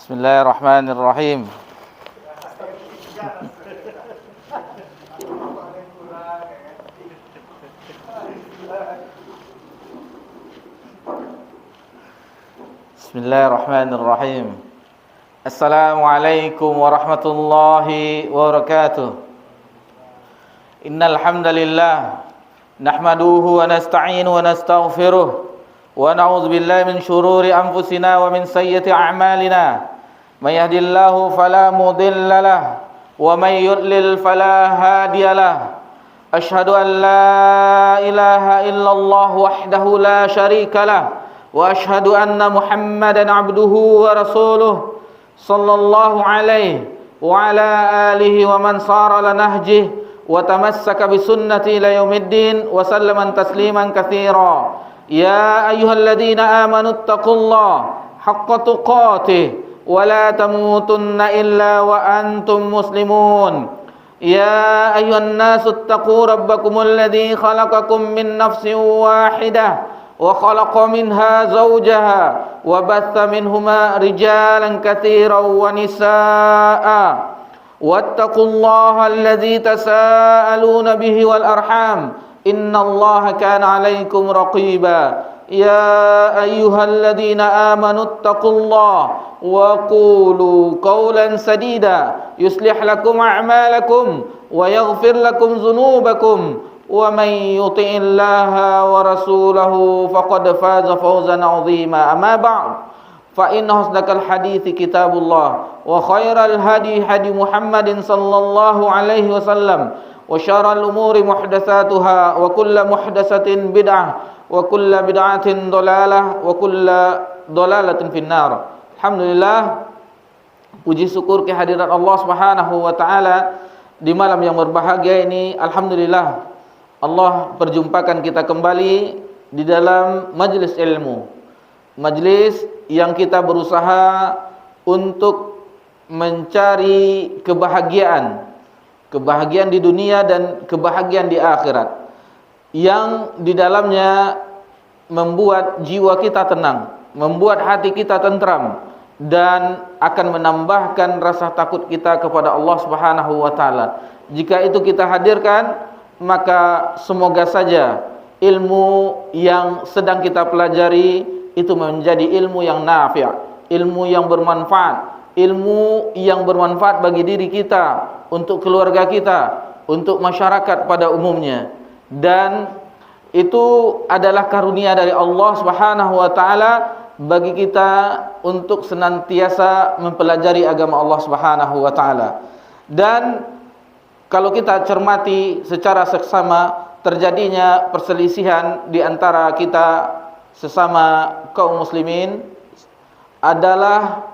Bismillahirrahmanirrahim. Bismillahirrahmanirrahim. Assalamualaikum warahmatullahi wabarakatuh. Innal hamdalillah nahmaduhu wa nasta'inu wa nastaghfiruh wa na'udzu billahi min shururi anfusina wa min sayyiati a'malina. May yahdihillahu fala mudilla lahu wa may yudlil fala hadiya lahu. Asyhadu an la ilaha illallah wahdahu la syarika lahu wa asyhadu anna Muhammadan abduhu wa rasuluh sallallahu alaihi wa ala alihi wa man sara ala nahjihi wa tamassaka bi sunnati ila yaumiddin wa sallama tasliman katsira. Ya ayyuhalladzina amanu taqullaha haqqa tuqatih wa la tamutunna illa wa antum muslimun. Ya ayyuhan nasu taqu rabbakumul ladzi khalaqakum min nafsin wahidah wa khalaqa minha zawjaha wa batha minhuma rijalan katsiran wa nisaa'a. Wattaqullaha alladzi tasaaluna bihi wal arham innallaha kana 'alaikum raqiba. Ya ayyuhalladzina amanu taqullaha wa qulu qawlan sadida yuslih lakum a'malakum wa yaghfir lakum dzunubakum wa may yuti'illaha wa rasulahu faqad faza fawzan 'azima. Amma ba'd, fa inna asdaqal hadithi kitabullah wa khairal hadi hadi Muhammadin sallallahu alaihi wasallam wa syarral umuri muhdatsatuha wa kullu muhdatsatin bid'ah wa kullu bid'atin dhalalah wa kullu dhalalatin finnar. Alhamdulillah, puji syukur kehadiran Allah Subhanahu wa taala di malam yang berbahagia ini. Alhamdulillah, Allah perjumpakan kita kembali di dalam majlis ilmu. Majlis yang kita berusaha untuk mencari kebahagiaan di dunia dan kebahagiaan di akhirat, yang di dalamnya membuat jiwa kita tenang, membuat hati kita tentram, dan akan menambahkan rasa takut kita kepada Allah Subhanahu wa taala. Jika itu kita hadirkan, maka semoga saja ilmu yang sedang kita pelajari itu menjadi ilmu yang nafi', ilmu yang bermanfaat, ilmu yang bermanfaat bagi diri kita, untuk keluarga kita, untuk masyarakat pada umumnya. Dan itu adalah karunia dari Allah Subhanahu wa taala bagi kita untuk senantiasa mempelajari agama Allah Subhanahu wa taala. Dan kalau kita cermati secara seksama, terjadinya perselisihan di antara kita sesama kaum muslimin adalah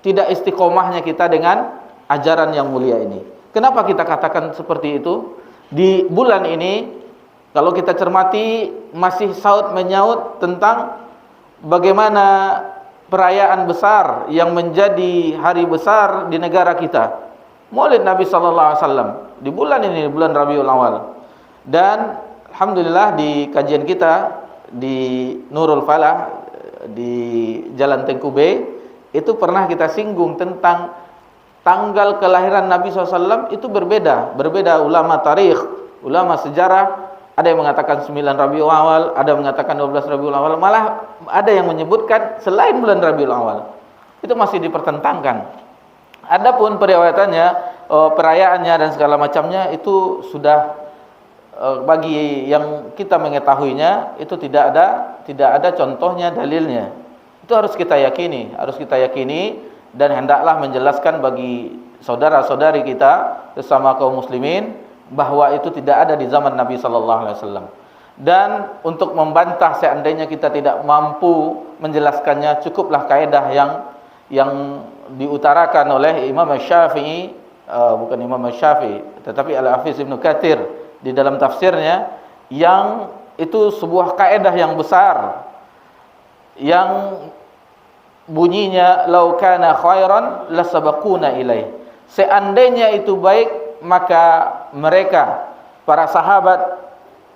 tidak istiqomahnya kita dengan ajaran yang mulia ini. Kenapa kita katakan seperti itu? Di bulan ini, kalau kita cermati, masih saut menyaut tentang bagaimana perayaan besar yang menjadi hari besar di negara kita, Maulid Nabi sallallahu alaihi wasallam, di bulan ini, bulan Rabiul Awal. Dan alhamdulillah di kajian kita di Nurul Falah di Jalan Tengku B itu pernah kita singgung tentang tanggal kelahiran Nabi SAW itu berbeda ulama tarikh, ulama sejarah. Ada yang mengatakan 9 Rabiul Awal, ada yang mengatakan 12 Rabiul Awal, malah ada yang menyebutkan selain bulan Rabiul Awal. Itu masih dipertentangkan. Adapun periwayatannya, perayaannya dan segala macamnya itu sudah bagi yang kita mengetahuinya itu tidak ada contohnya, dalilnya. Itu harus kita yakini, dan hendaklah menjelaskan bagi saudara-saudari kita sesama kaum muslimin bahwa itu tidak ada di zaman Nabi sallallahu alaihi wasallam. Dan untuk membantah seandainya kita tidak mampu menjelaskannya, cukuplah kaidah yang diutarakan oleh Imam Syafi'i, bukan Imam Syafi'i tetapi Al-Hafiz Ibnu Katsir di dalam tafsirnya, yang itu sebuah kaidah yang besar yang bunyinya lau kana khairan lasabaquna ilaih. Seandainya itu baik, maka mereka para sahabat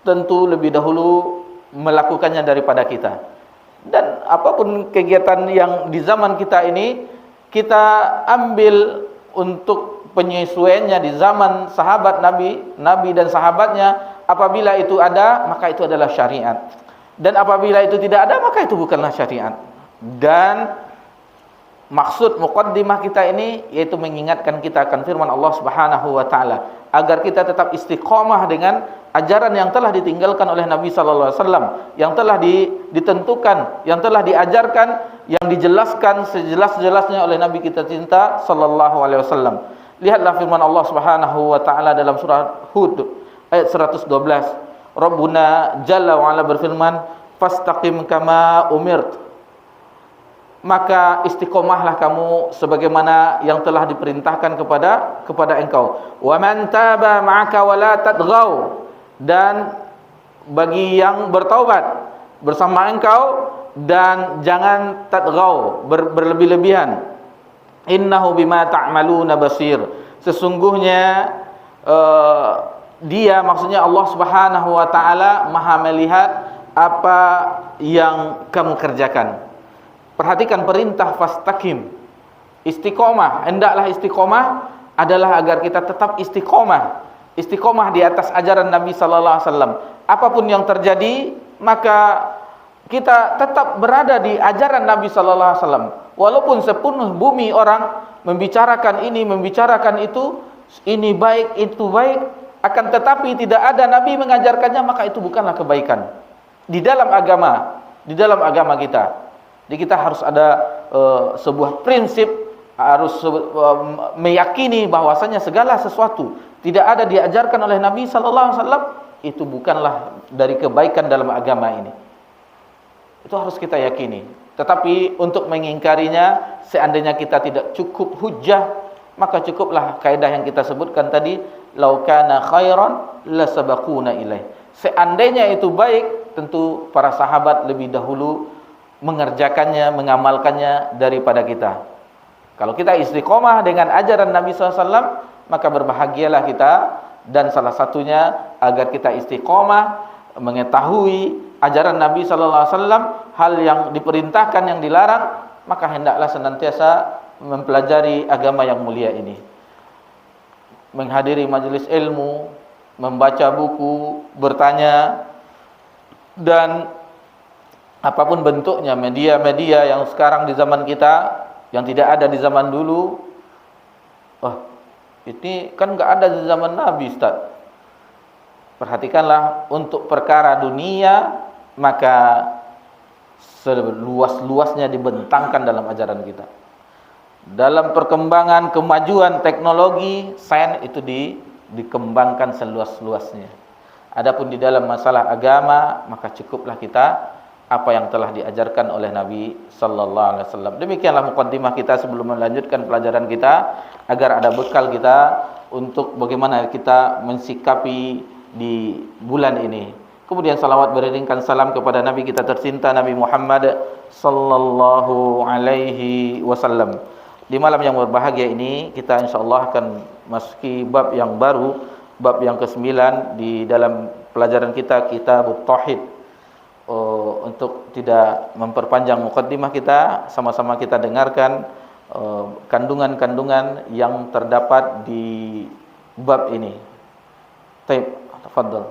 tentu lebih dahulu melakukannya daripada kita. Dan apapun kegiatan yang di zaman kita ini kita ambil untuk penyesuaiannya di zaman sahabat Nabi dan sahabatnya, apabila itu ada, maka itu adalah syariat. Dan apabila itu tidak ada, maka itu bukanlah syariat. Dan maksud muqaddimah kita ini yaitu mengingatkan kita akan firman Allah Subhanahu wa taala agar kita tetap istiqomah dengan ajaran yang telah ditinggalkan oleh Nabi sallallahu alaihi wasallam, yang telah ditentukan, yang telah diajarkan, yang dijelaskan sejelas-jelasnya oleh Nabi kita cinta sallallahu alaihi wasallam. Lihatlah firman Allah Subhanahu wa taala dalam surah Hud ayat 112. Rabbuna jalla wa ala berfirman, "Fastaqim kama umirt." Maka istiqomahlah kamu sebagaimana yang telah diperintahkan kepada engkau. Wa man taba ma'aka wa la tadghaw, dan bagi yang bertaubat bersama engkau dan jangan tadghaw, berlebih-lebihan. Innahu bima ta'maluna basir. Sesungguhnya dia, maksudnya Allah Subhanahu wa taala, Maha melihat apa yang kamu kerjakan. Perhatikan perintah fastaqim, istiqomah. Hendaklah istiqomah adalah agar kita tetap istiqomah di atas ajaran Nabi sallallahu alaihi wasallam. Apapun yang terjadi, maka kita tetap berada di ajaran Nabi sallallahu alaihi wasallam. Walaupun sepenuh bumi orang membicarakan ini, membicarakan itu, ini baik, itu baik, akan tetapi tidak ada Nabi mengajarkannya, maka itu bukanlah kebaikan di dalam agama kita. Jadi kita harus ada sebuah prinsip, harus meyakini bahwasanya segala sesuatu tidak ada diajarkan oleh Nabi sallallahu alaihi wasallam, itu bukanlah dari kebaikan dalam agama ini. Itu harus kita yakini. Tetapi untuk mengingkarinya, seandainya kita tidak cukup hujjah, maka cukuplah kaidah yang kita sebutkan tadi, lau kana khairan lasabaquna ilaih. Seandainya itu baik, tentu para sahabat lebih dahulu mengerjakannya, mengamalkannya daripada kita. Kalau kita istiqomah dengan ajaran Nabi SAW, maka berbahagialah kita. Dan salah satunya agar kita istiqomah mengetahui ajaran Nabi SAW, hal yang diperintahkan, yang dilarang, maka hendaklah senantiasa mempelajari agama yang mulia ini, menghadiri majelis ilmu, membaca buku, bertanya, dan apapun bentuknya, media-media yang sekarang di zaman kita, yang tidak ada di zaman dulu. Ini kan nggak ada di zaman Nabi, Ustaz. Perhatikanlah, untuk perkara dunia, maka seluas-luasnya dibentangkan dalam ajaran kita. Dalam perkembangan kemajuan teknologi, sains itu dikembangkan seluas-luasnya. Adapun di dalam masalah agama, maka cukuplah kita apa yang telah diajarkan oleh Nabi sallallahu alaihi wasallam. Demikianlah muqaddimah kita sebelum melanjutkan pelajaran kita, agar ada bekal kita untuk bagaimana kita mensikapi di bulan ini. Kemudian salawat beriringkan salam kepada Nabi kita tercinta, Nabi Muhammad sallallahu alaihi wasallam. Di malam yang berbahagia ini, kita insyaallah akan masuki bab yang baru, bab yang ke-9 di dalam pelajaran kita, Kitabut Tauhid. Untuk tidak memperpanjang muqaddimah kita, sama-sama kita dengarkan kandungan-kandungan yang terdapat di bab ini. Taib, tafadhal.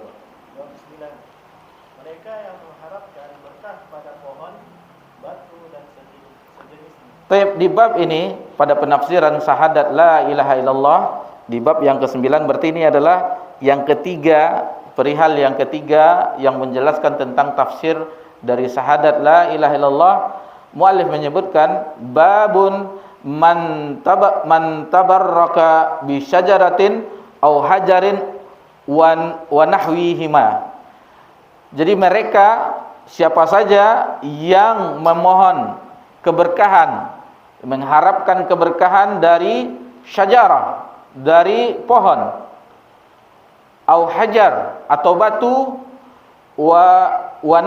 Mereka yang mengharapkan berkah pada pohon, batu dan sejenisnya. Taib, di bab ini pada penafsiran syahadat la ilaha illallah, di bab yang ke-9, berarti ini adalah yang ketiga, perihal yang ketiga yang menjelaskan tentang tafsir dari syahadat la ilaha illallah. Muallif menyebutkan babun man tabarraka bi syajaratin au hajarin wa nahwihima. Jadi mereka, siapa saja yang memohon keberkahan, mengharapkan keberkahan dari syajarah, dari pohon, au hajar atau batu, wa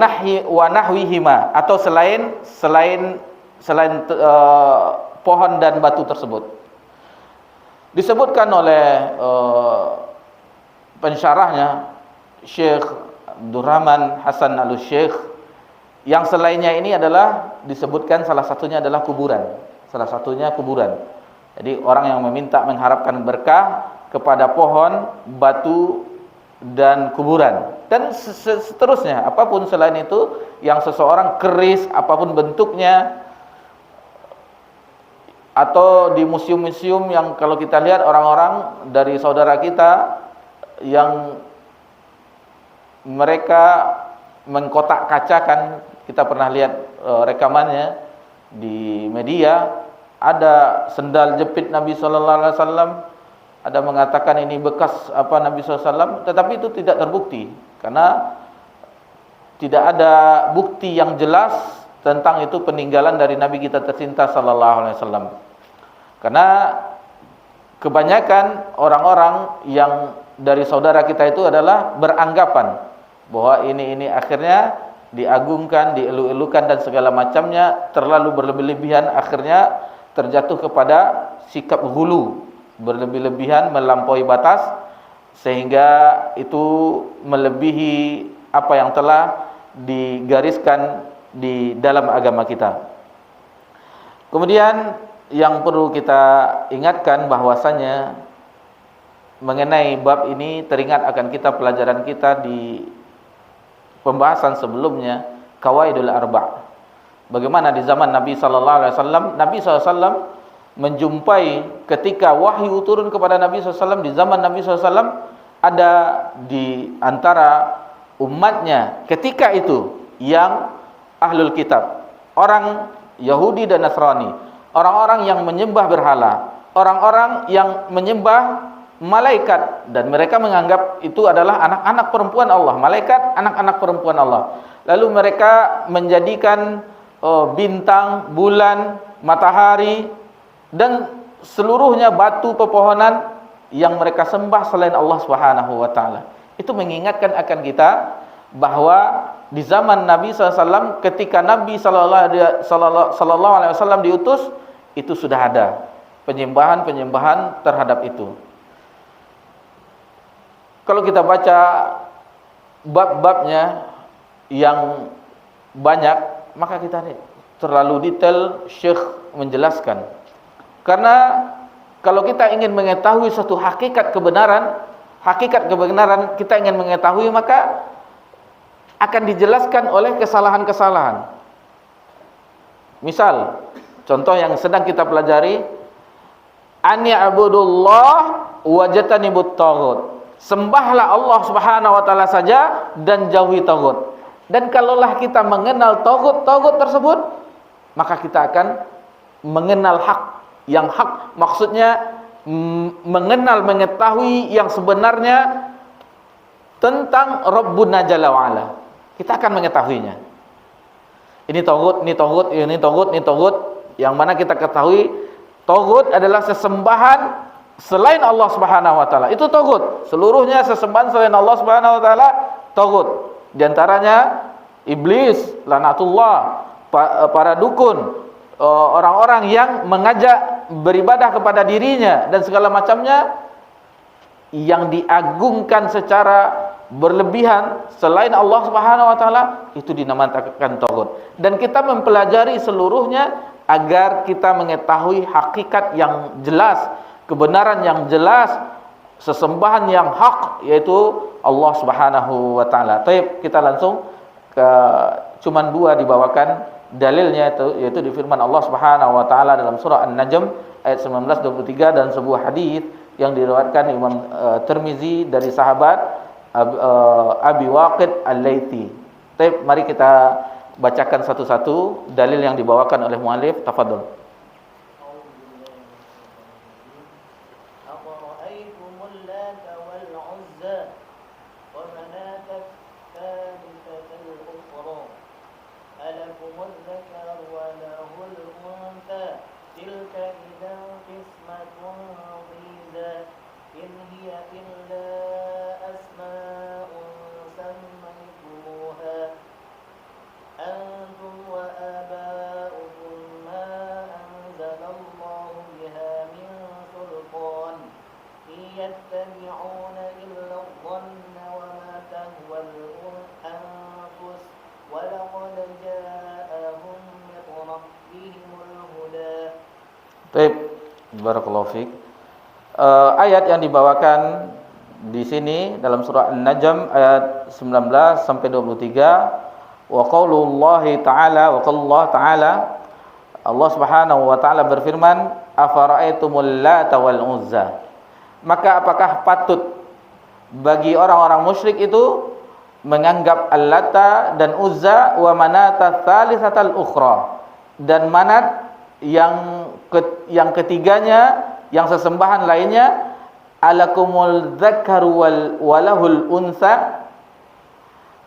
nahwihima atau selain pohon dan batu tersebut. Disebutkan oleh pensyarahnya Syekh Abdurrahman Hasan Al-Syekh, yang selainnya ini adalah disebutkan salah satunya adalah kuburan. Salah satunya kuburan. Jadi orang yang meminta mengharapkan berkah kepada pohon, batu, dan kuburan. Dan seterusnya, apapun selain itu yang seseorang keris, apapun bentuknya. Atau di museum-museum yang kalau kita lihat orang-orang dari saudara kita yang mereka mengkotak kacakan, kita pernah lihat rekamannya di media, ada sendal jepit Nabi sallallahu alaihi wasallam, ada mengatakan ini bekas apa Nabi sallallahu alaihi wasallam, tetapi itu tidak terbukti karena tidak ada bukti yang jelas tentang itu peninggalan dari Nabi kita tercinta sallallahu alaihi wasallam. Karena kebanyakan orang-orang yang dari saudara kita itu adalah beranggapan bahwa ini akhirnya diagungkan, dielu-elukan dan segala macamnya, terlalu berlebih-lebihan, akhirnya terjatuh kepada sikap ghulu, berlebih-lebihan, melampaui batas, sehingga itu melebihi apa yang telah digariskan di dalam agama kita. Kemudian yang perlu kita ingatkan bahwasanya mengenai bab ini teringat akan kita pelajaran kita di pembahasan sebelumnya, Qawaidul Arba'. Bagaimana di zaman Nabi sallallahu alaihi wasallam, Nabi sallallahu alaihi wasallam menjumpai ketika wahyu turun kepada Nabi sallallahu alaihi wasallam, di zaman Nabi sallallahu alaihi wasallam ada di antara umatnya ketika itu yang ahlul kitab, orang Yahudi dan Nasrani, orang-orang yang menyembah berhala, orang-orang yang menyembah malaikat, dan mereka menganggap itu adalah anak-anak perempuan Allah, malaikat anak-anak perempuan Allah. Lalu mereka menjadikan bintang, bulan, matahari dan seluruhnya batu pepohonan yang mereka sembah selain Allah Subhanahu wa taala. Itu mengingatkan akan kita bahwa di zaman Nabi SAW, ketika Nabi sallallahu alaihi wasallam diutus, itu sudah ada penyembahan-penyembahan terhadap itu. Kalau kita baca bab-babnya yang banyak, maka kita terlalu detail Syekh menjelaskan. Karena kalau kita ingin mengetahui suatu hakikat kebenaran kita ingin mengetahui, maka akan dijelaskan oleh kesalahan-kesalahan. Misal, contoh yang sedang kita pelajari, an ya'budullah wajtanibut taghut. Sembahlah Allah Subhanahu wa taala saja dan jauhi taghut. Dan kalaulah kita mengenal taghut tersebut, maka kita akan mengenal hak. Yang hak maksudnya mengenal, mengetahui yang sebenarnya tentang Rabbuna Jalla wa Ala. Kita akan mengetahuinya. Ini taghut, ini taghut, ini taghut, ini taghut. Yang mana kita ketahui taghut adalah sesembahan selain Allah Subhanahu wa taala. Itu taghut. Seluruhnya sesembahan selain Allah Subhanahu wa taala taghut. Di antaranya iblis, laknatullah, para dukun, orang-orang yang mengajak beribadah kepada dirinya dan segala macamnya yang diagungkan secara berlebihan selain Allah Subhanahu wa taala, itu dinamakan taghut. Dan kita mempelajari seluruhnya agar kita mengetahui hakikat yang jelas, kebenaran yang jelas, sesembahan yang hak, yaitu Allah Subhanahu wa taala. Baik, kita langsung ke cuman dua dibawakan dalilnya, yaitu di firman Allah Subhanahu wa taala dalam surah An-Najm ayat 19-23 dan sebuah hadis yang diriwayatkan Imam Tirmizi dari sahabat Abi Waqid Al-Laitsi. Baik, mari kita bacakan satu-satu dalil yang dibawakan oleh muallif. Tafadhol. أنتم وآباؤكم ما Barakallahu fiik. Ayat yang dibawakan di sini dalam surah An-Najm ayat 19 sampai 23, wa qaulullahi ta'ala, wa qaulullah ta'ala, Allah Subhanahu wa taala berfirman, afara'aitumul Lata wal Uzza. Maka apakah patut bagi orang-orang musyrik itu menganggap Al-Lata dan Uzza wa Manata tsalitsatal ukhra, dan Manat yang ketiganya, yang sesembahan lainnya, alakumul dzakaru walahul unsa.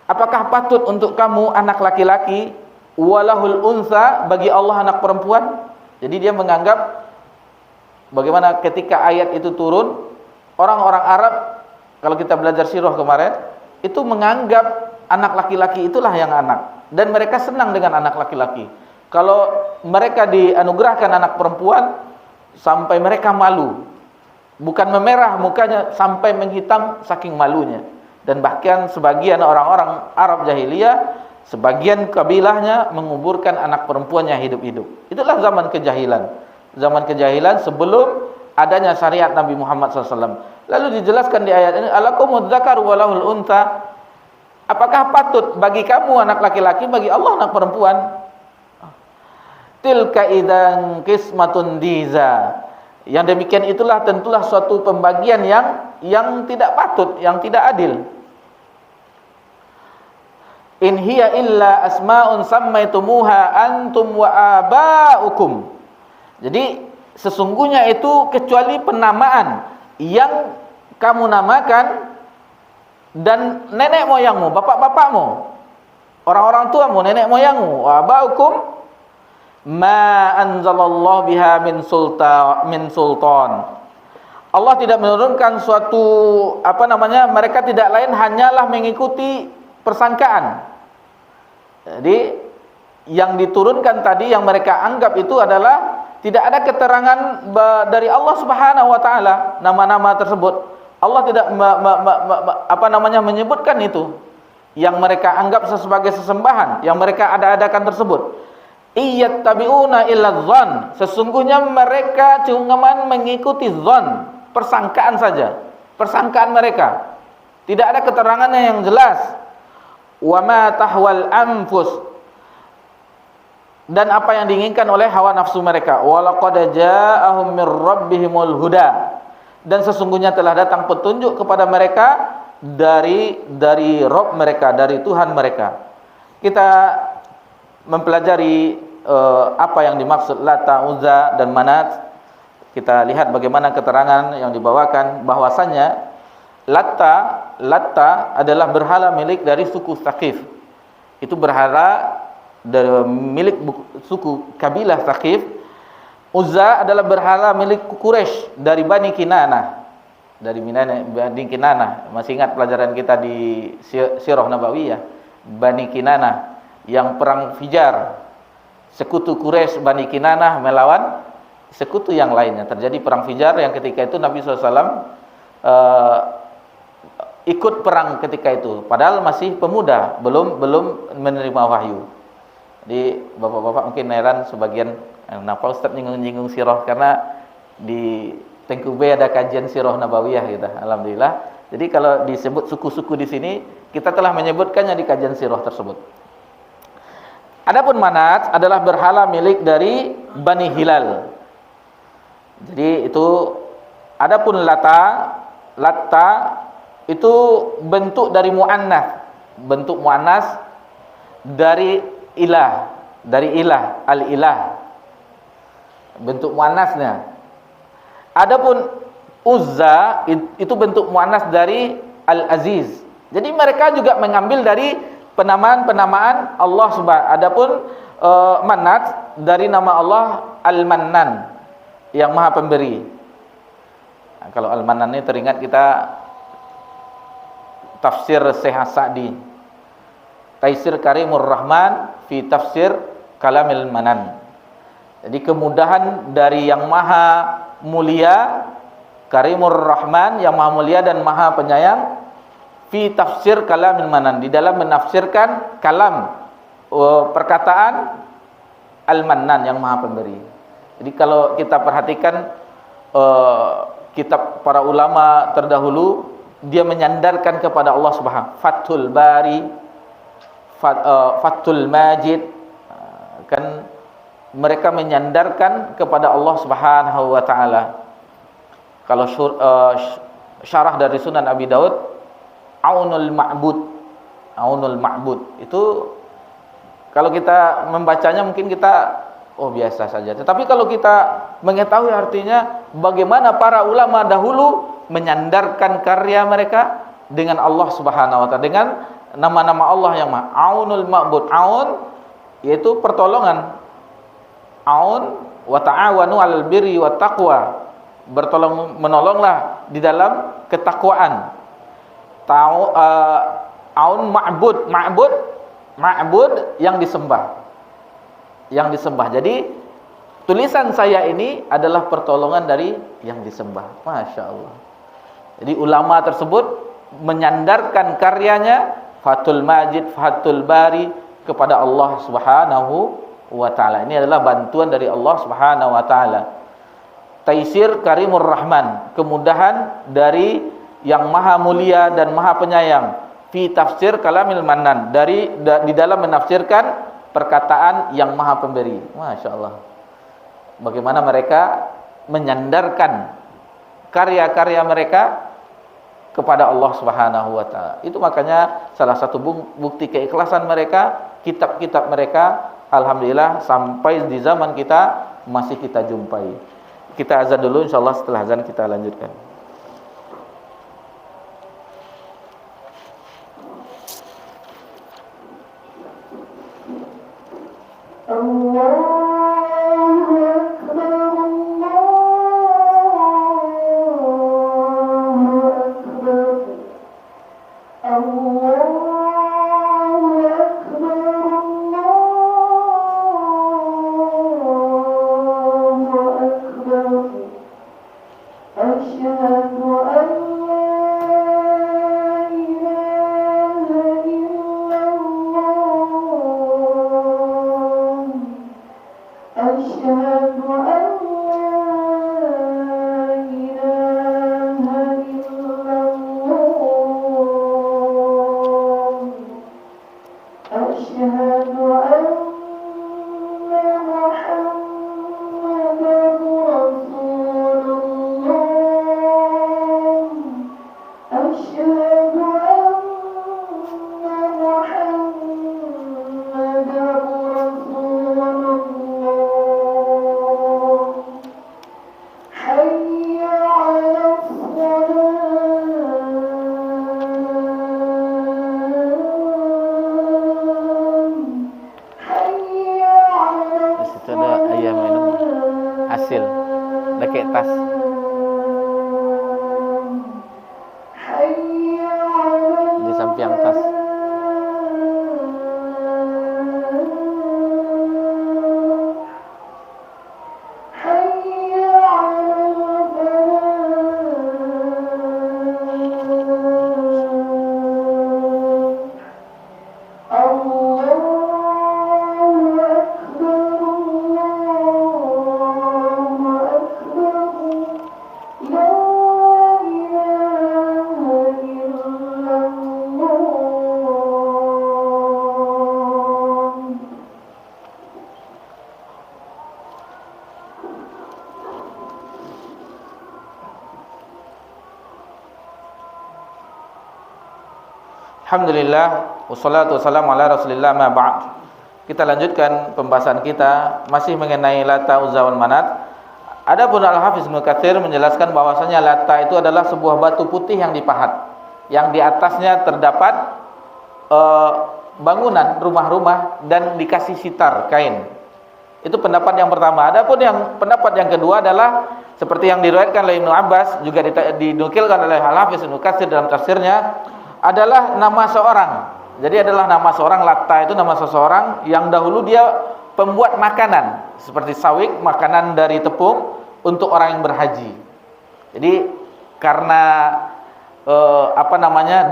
Apakah patut untuk kamu anak laki-laki, walahul unsa, bagi Allah anak perempuan? Jadi dia menganggap bagaimana ketika ayat itu turun, orang-orang Arab, kalau kita belajar sirah kemarin, itu menganggap anak laki-laki itulah yang anak, dan mereka senang dengan anak laki-laki. Kalau mereka dianugerahkan anak perempuan, sampai mereka malu, bukan memerah mukanya, sampai menghitam saking malunya. Dan bahkan sebagian orang-orang Arab jahiliyah, sebagian kabilahnya menguburkan anak perempuannya hidup-hidup. Itulah zaman kejahilan. Zaman kejahilan sebelum adanya syariat Nabi Muhammad SAW. Lalu dijelaskan di ayat ini, alakumud dzakaru walahul unsa. Apakah patut bagi kamu anak laki-laki, bagi Allah anak perempuan? Tilka idzan qismatun diza. Yang demikian itulah tentulah suatu pembagian yang tidak patut, yang tidak adil. In hiya illa asma'un sammaitumuha antum wa aba'ukum. Jadi sesungguhnya itu kecuali penamaan yang kamu namakan dan nenek moyangmu, bapak-bapakmu, orang-orang tuamu, nenek moyangmu, wa aba'ukum ma anzalallahu biha min sultan. Allah tidak menurunkan suatu mereka tidak lain hanyalah mengikuti persangkaan. Jadi yang diturunkan tadi, yang mereka anggap itu adalah tidak ada keterangan dari Allah Subhanahu wa taala nama-nama tersebut. Allah tidak menyebutkan itu yang mereka anggap sebagai sesembahan, yang mereka ada-adakan tersebut. Iyattabi'una illa dzan. Sesungguhnya mereka cuma mengikuti dzan, persangkaan saja, persangkaan mereka. Tidak ada keterangannya yang jelas. Wa ma tahwal anfus, dan apa yang diinginkan oleh hawa nafsu mereka. Wa laqad ja'ahum mir rabbihimul huda, dan sesungguhnya telah datang petunjuk kepada mereka dari Rabb mereka, dari Tuhan mereka. Kita mempelajari apa yang dimaksud Lata, Uzza dan Manat. Kita lihat bagaimana keterangan yang dibawakan, bahwasannya Lata adalah berhala milik dari suku Tsaqif. Itu berhala dari milik suku kabilah Tsaqif. Uzza adalah berhala milik Quraisy dari Bani Kinanah. Bani Kinanah. Masih ingat pelajaran kita di Sirah Nabawiyah, Bani Kinanah yang perang Fijar. Sekutu Quraisy Bani Kinanah melawan sekutu yang lainnya. Terjadi perang Fijar yang ketika itu Nabi SAW ikut perang ketika itu, padahal masih pemuda, belum menerima wahyu. Jadi bapak-bapak mungkin heran sebagian, kenapa Ustaz nyinggung-nyinggung sirah, karena di Tengku B ada kajian Sirah Nabawiyah gitu. Alhamdulillah. Jadi kalau disebut suku-suku di sini, kita telah menyebutkannya di kajian sirah tersebut. Adapun Manat adalah berhala milik dari Bani Hilal. Jadi itu, adapun Lata itu bentuk dari muannas, bentuk muannas dari ilah, al-ilah, bentuk muannasnya. Adapun Uzza itu bentuk muannas dari al-aziz. Jadi mereka juga mengambil dari penamaan Allah Subhanahu. Adapun Manat dari nama Allah Al-Mannan, yang Maha Pemberi. Nah, kalau Al-Mannan ini teringat kita tafsir Syekh As-Sa'di, Taisir Karimur Rahman fi tafsir Kalamil Manan. Jadi kemudahan dari yang Maha Mulia, Karimur Rahman, yang Maha Mulia dan Maha Penyayang, fi tafsir Kalamil Manan, di dalam menafsirkan kalam, perkataan Al-Mannan yang Maha Pemberi. Jadi kalau kita perhatikan kitab para ulama terdahulu, dia menyandarkan kepada Allah Subhanahu. Fathul Bari, Fathul Majid, kan mereka menyandarkan kepada Allah Subhanahu wa taala. Kalau syarah dari Sunan Abi Daud, Aunul Ma'bud. Aunul Ma'bud itu kalau kita membacanya mungkin kita biasa saja. Tetapi kalau kita mengetahui artinya, bagaimana para ulama dahulu menyandarkan karya mereka dengan Allah Subhanahu wa taala, dengan nama-nama Allah yang Maha. Aunul Ma'bud. Aun yaitu pertolongan. Aun wa ta'awanu 'alal birri wat taqwa. Menolonglah di dalam ketakwaan. Aun ma'bud. Ma'bud yang disembah. Yang disembah. Jadi tulisan saya ini adalah pertolongan dari yang disembah. Masya Allah. Jadi ulama tersebut menyandarkan karyanya, Fathul Majid, Fathul Bari, kepada Allah Subhanahu wa taala. Ini adalah bantuan dari Allah Subhanahu wa taala. Taisir Karimur Rahman, kemudahan dari yang maha mulia dan maha penyayang. Fi tafsir Kalamil Mannan, di dalam menafsirkan perkataan yang maha pemberi. Masya Allah. Bagaimana mereka menyandarkan karya-karya mereka kepada Allah Subhanahu wa taala. Itu makanya salah satu bukti keikhlasan mereka, kitab-kitab mereka alhamdulillah sampai di zaman kita masih kita jumpai. Kita azan dulu, insyaallah setelah azan kita lanjutkan. Alhamdulillah, wassalatu wassalamu ala rasulillah ma ba'd. Kita lanjutkan pembahasan kita masih mengenai Lata, Uzza wal Manat. Adapun Al-Hafiz Ibnu Katsir menjelaskan bahwasanya Lata itu adalah sebuah batu putih yang dipahat, yang di atasnya terdapat bangunan, rumah-rumah, dan dikasih sitar kain. Itu pendapat yang pertama. Adapun pendapat yang kedua adalah seperti yang diriwayatkan oleh Ibnu Abbas, juga dinukilkan oleh Al-Hafiz Ibnu Katsir dalam tafsirnya, adalah nama seorang. Jadi adalah nama seorang. Lata itu nama seseorang yang dahulu dia pembuat makanan seperti sawik, makanan dari tepung untuk orang yang berhaji. Jadi karena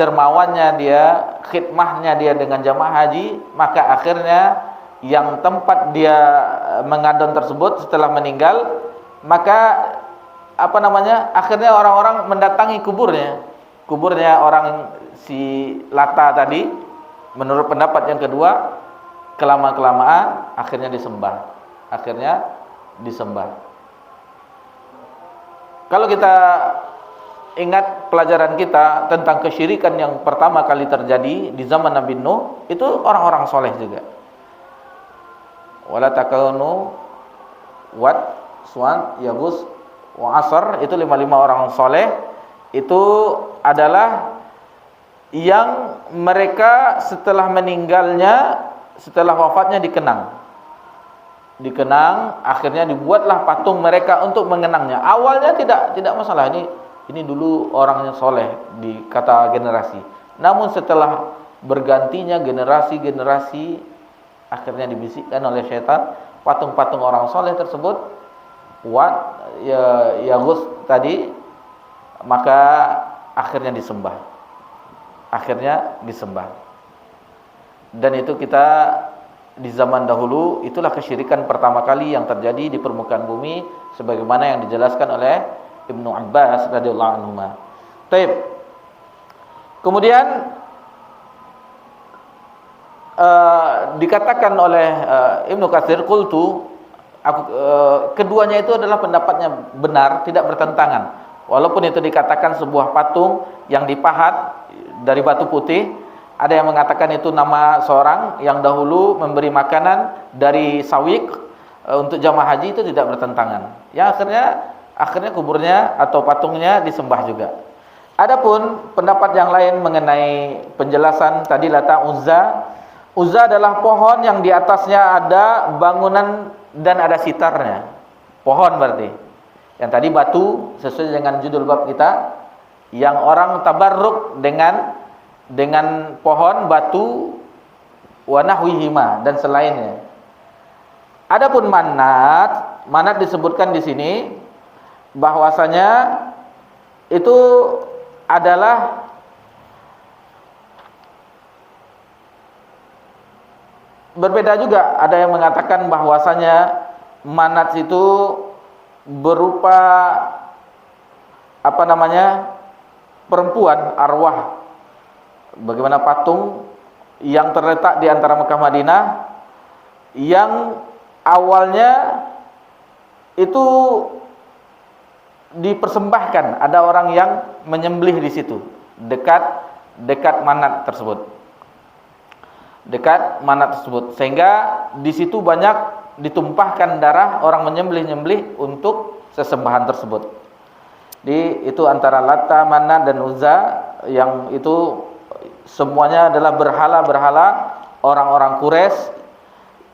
dermawannya dia, khidmahnya dia dengan jamaah haji, maka akhirnya yang tempat dia mengadon tersebut setelah meninggal, maka akhirnya orang-orang mendatangi kuburnya orang si Lata tadi. Menurut pendapat yang kedua, kelamaan akhirnya disembah. Kalau kita ingat pelajaran kita tentang kesyirikan yang pertama kali terjadi di zaman Nabi Nuh, itu orang-orang soleh juga. Wala takunu Wad, Suwan, Yagus, wa Asr, itu 55 orang soleh. Itu adalah yang mereka setelah meninggalnya, setelah wafatnya dikenang, akhirnya dibuatlah patung mereka untuk mengenangnya. Awalnya tidak masalah, ini dulu orangnya soleh di kata generasi. Namun setelah bergantinya generasi, akhirnya dibisikkan oleh syaitan, patung-patung orang soleh tersebut, Wad, Yagus tadi, maka akhirnya disembah. Dan itu kita di zaman dahulu, itulah kesyirikan pertama kali yang terjadi di permukaan bumi, sebagaimana yang dijelaskan oleh Ibnu Abbas radhiyallahu anhu. Baik. Kemudian dikatakan oleh Ibnu Katsir, keduanya itu adalah pendapatnya benar, tidak bertentangan. Walaupun itu dikatakan sebuah patung yang dipahat dari batu putih, ada yang mengatakan itu nama seorang yang dahulu memberi makanan dari sawik untuk jamaah haji, itu tidak bertentangan. Ya akhirnya kuburnya atau patungnya disembah juga. Adapun pendapat yang lain mengenai penjelasan tadi Lata, Uzza adalah pohon yang di atasnya ada bangunan dan ada sitarnya. Pohon berarti. Yang tadi batu, sesuai dengan judul bab kita, yang orang tabarruk dengan pohon, batu, wa nahwihima, dan selainnya. Adapun manat disebutkan di sini bahwasanya itu adalah berbeda juga. Ada yang mengatakan bahwasanya manat itu berupa perempuan, arwah. Bagaimana patung yang terletak di antara Mekah Madinah, yang awalnya itu dipersembahkan, ada orang yang menyembelih di situ dekat manat tersebut. Sehingga di situ banyak ditumpahkan darah orang menyembelih untuk sesembahan tersebut. Itu antara Lata, Manat dan Uzza, yang itu semuanya adalah berhala-berhala orang-orang Quraisy,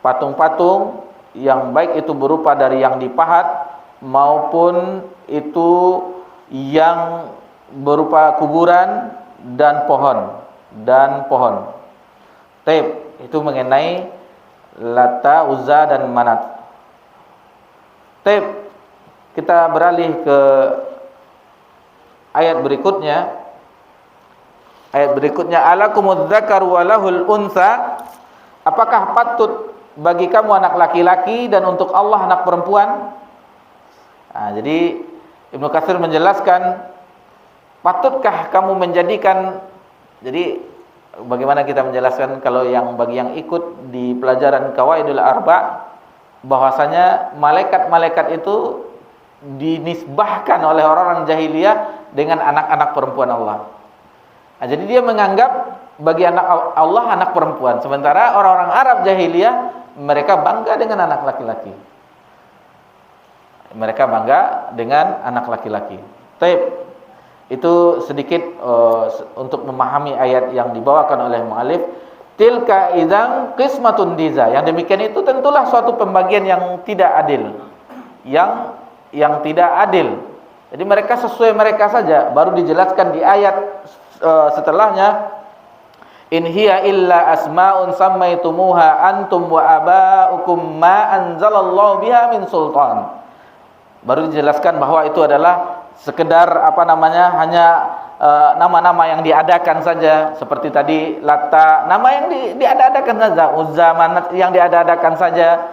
patung-patung yang baik itu berupa dari yang dipahat maupun itu yang berupa kuburan dan pohon. Itu mengenai Lata, Uzza dan Manat. Kita beralih ke ayat berikutnya. Alakumudz dzakaru wa lahul untha. Apakah patut bagi kamu anak laki-laki dan untuk Allah anak perempuan? Jadi Ibnu Katsir menjelaskan, patutkah kamu menjadikan, jadi bagaimana kita menjelaskan kalau bagi yang ikut di pelajaran Qawaidul Arba', bahwasanya malaikat-malaikat itu dinisbahkan oleh orang-orang jahiliyah dengan anak-anak perempuan Allah. Jadi dia menganggap bagi anak Allah anak perempuan, sementara orang-orang Arab jahiliyah mereka bangga dengan anak laki-laki. Itu sedikit untuk memahami ayat yang dibawakan oleh mu'alif. Tilka idzan qismatun diza. Yang demikian itu tentulah suatu pembagian yang tidak adil. Yang tidak adil. Jadi mereka sesuai mereka saja. Baru dijelaskan di ayat setelahnya, in hiya illa asma'un sammaitumuha antum wa aba'ukum ma anzalallahu biha min sultan. Baru dijelaskan bahwa itu adalah sekedar hanya nama-nama yang diadakan saja, seperti tadi Lata, nama yang diadakan saja, Uzza, Manat yang diadakan saja.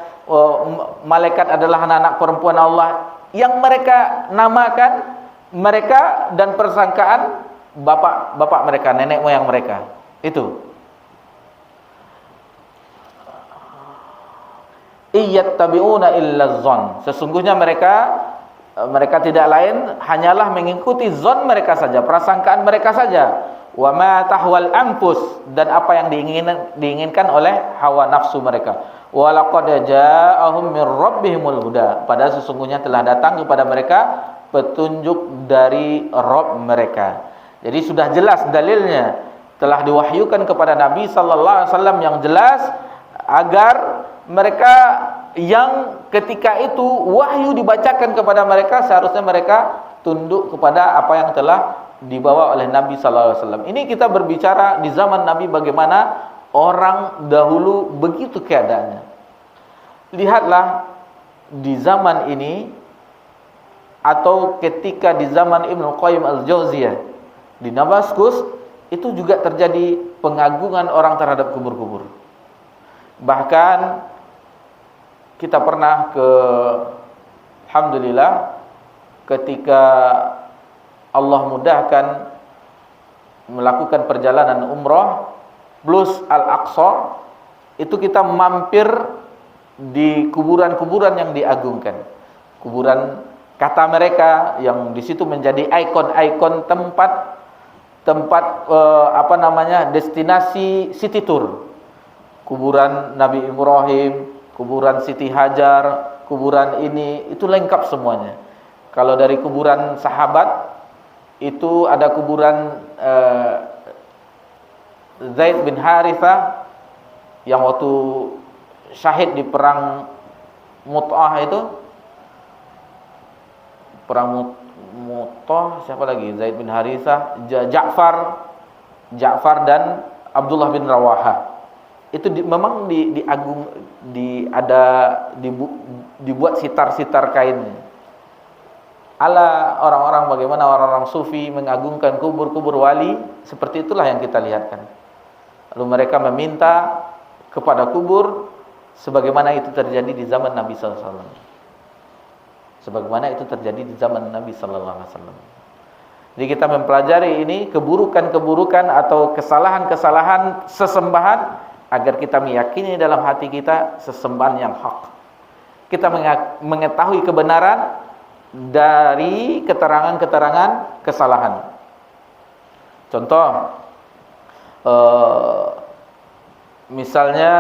Malaikat adalah anak-anak perempuan Allah yang mereka namakan, mereka dan persangkaan bapak mereka, nenek moyang mereka. Itu. Iyattabi'una illa dzann. Sesungguhnya mereka tidak lain hanyalah mengikuti zon mereka saja, prasangkaan mereka saja. Wa ma tahwal anfus, dan apa yang diinginkan oleh hawa nafsu mereka. Wa laqad ja'ahum min rabbihimul huda. Padahal sesungguhnya telah datang kepada mereka petunjuk dari Rabb mereka. Jadi sudah jelas dalilnya, telah diwahyukan kepada Nabi sallallahu alaihi wasallam yang jelas, agar mereka yang ketika itu wahyu dibacakan kepada mereka, seharusnya mereka tunduk kepada apa yang telah dibawa oleh Nabi sallallahu alaihi wasallam. Ini kita berbicara di zaman Nabi bagaimana orang dahulu begitu keadaannya. Lihatlah di zaman ini, atau ketika di zaman Ibnu Qayyim Al-Jauziyah di Damaskus, itu juga terjadi pengagungan orang terhadap kubur-kubur. Bahkan kita pernah alhamdulillah, ketika Allah mudahkan melakukan perjalanan umrah plus Al-Aqsa, itu kita mampir di kuburan-kuburan yang diagungkan. Kuburan kata mereka yang di situ menjadi ikon-ikon tempat destinasi city tour. Kuburan Nabi Ibrahim, kuburan Siti Hajar, kuburan ini, itu lengkap semuanya. Kalau dari kuburan sahabat, itu ada kuburan Zaid bin Harithah yang waktu syahid di perang Mut'ah itu. Perang Mut'ah, siapa lagi? Zaid bin Harithah, Ja'far dan Abdullah bin Rawaha. Itu memang dibuat sitar-sitar kainnya. Ala orang-orang, bagaimana orang-orang sufi mengagungkan kubur-kubur wali, seperti itulah yang kita lihatkan. Lalu mereka meminta kepada kubur sebagaimana itu terjadi di zaman Nabi sallallahu alaihi wasallam. Sebagaimana itu terjadi di zaman Nabi sallallahu alaihi wasallam. Jadi kita mempelajari ini keburukan-keburukan atau kesalahan-kesalahan sesembahan, agar kita meyakini dalam hati kita sesembahan yang hak. Kita mengetahui kebenaran dari keterangan-keterangan kesalahan. Contoh, misalnya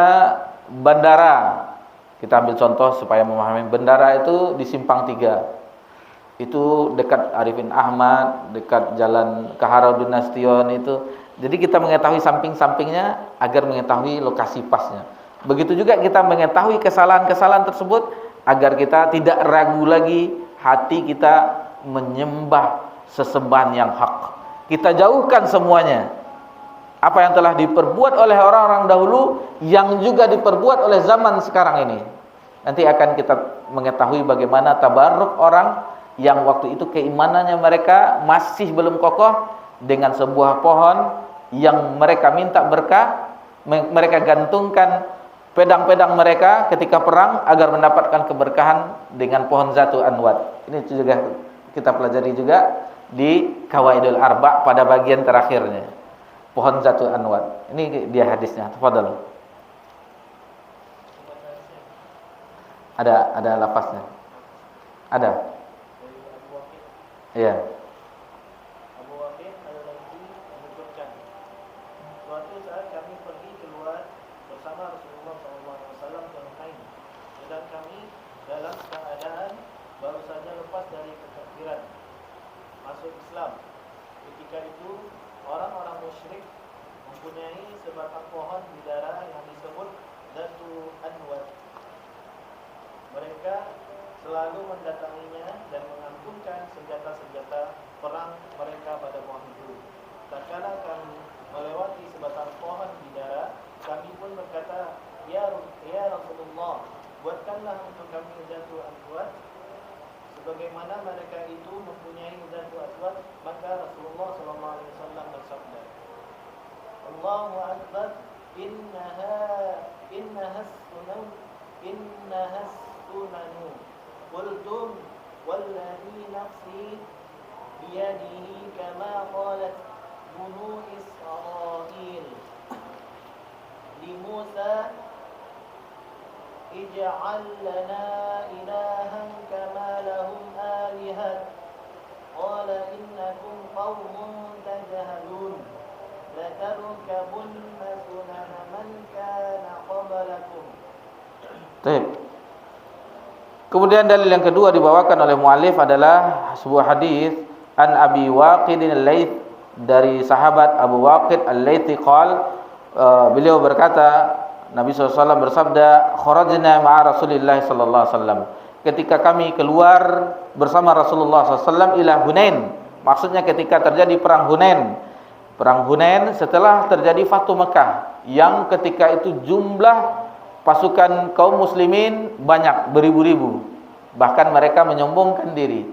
bandara. Kita ambil contoh supaya memahami. Bandara itu di Simpang 3. Itu dekat Arifin Ahmad, dekat Jalan Kaharudin Nasution itu. Jadi kita mengetahui samping-sampingnya agar mengetahui lokasi pasnya. Begitu juga kita mengetahui kesalahan-kesalahan tersebut agar kita tidak ragu lagi hati kita menyembah sesembahan yang hak. Kita jauhkan semuanya. Apa yang telah diperbuat oleh orang-orang dahulu, yang juga diperbuat oleh zaman sekarang ini. Nanti akan kita mengetahui bagaimana tabarruk orang yang waktu itu keimanannya mereka masih belum kokoh, dengan sebuah pohon yang mereka minta berkah, mereka gantungkan pedang-pedang mereka ketika perang agar mendapatkan keberkahan dengan pohon Zatu Anwat. Ini juga kita pelajari juga di Qawaidul Arba' pada bagian terakhirnya. Pohon Zatu Anwat. Ini dia hadisnya. Tafadhal. Ada lafaznya. Ada. Iya. Suatu saat kami pergi keluar bersama Rasulullah SAW ke Hunain, sedang kami dalam keadaan baru saja lepas dari kekafiran, masuk Islam. Ketika itu orang-orang musyrik mempunyai sebatang pohon di daerah yang disebut Zatu Anwat. Mereka selalu mendatanginya dan menganggungkan senjata-senjata perang mereka pada pohon itu. Tak kala kami melewati sebatang pohon di darat, kami pun berkata, Ya Rasulullah, buatkanlah untuk kami Zatu Anwat sebagaimana mereka itu mempunyai zatu aswad. Maka Rasulullah sallallahu alaihi wasallam bersabda, Allahu akbar, innaha sunanu. Qultum walladhi nafsi biyadihi kama qalat Banu Israil li Musa ij'al lana ilahan kama lahum alihat qala innakum qaumun tajhalun la tarkabunna sunana man kana qablakum. Baik. Kemudian dalil yang kedua dibawakan oleh muallif adalah sebuah hadis an Abi Waqid al-Laits, dari sahabat Abu Waqid al-Laitsi beliau berkata, Nabi SAW bersabda, kharajna ma'a Rasulillah sallallahu alaihi wasallam, ketika kami keluar bersama Rasulullah SAW ila Hunain, maksudnya ketika terjadi perang Hunain. Perang Hunain setelah terjadi Fathu Mekah, yang ketika itu jumlah pasukan kaum muslimin banyak, beribu-ribu. Bahkan mereka menyombongkan diri.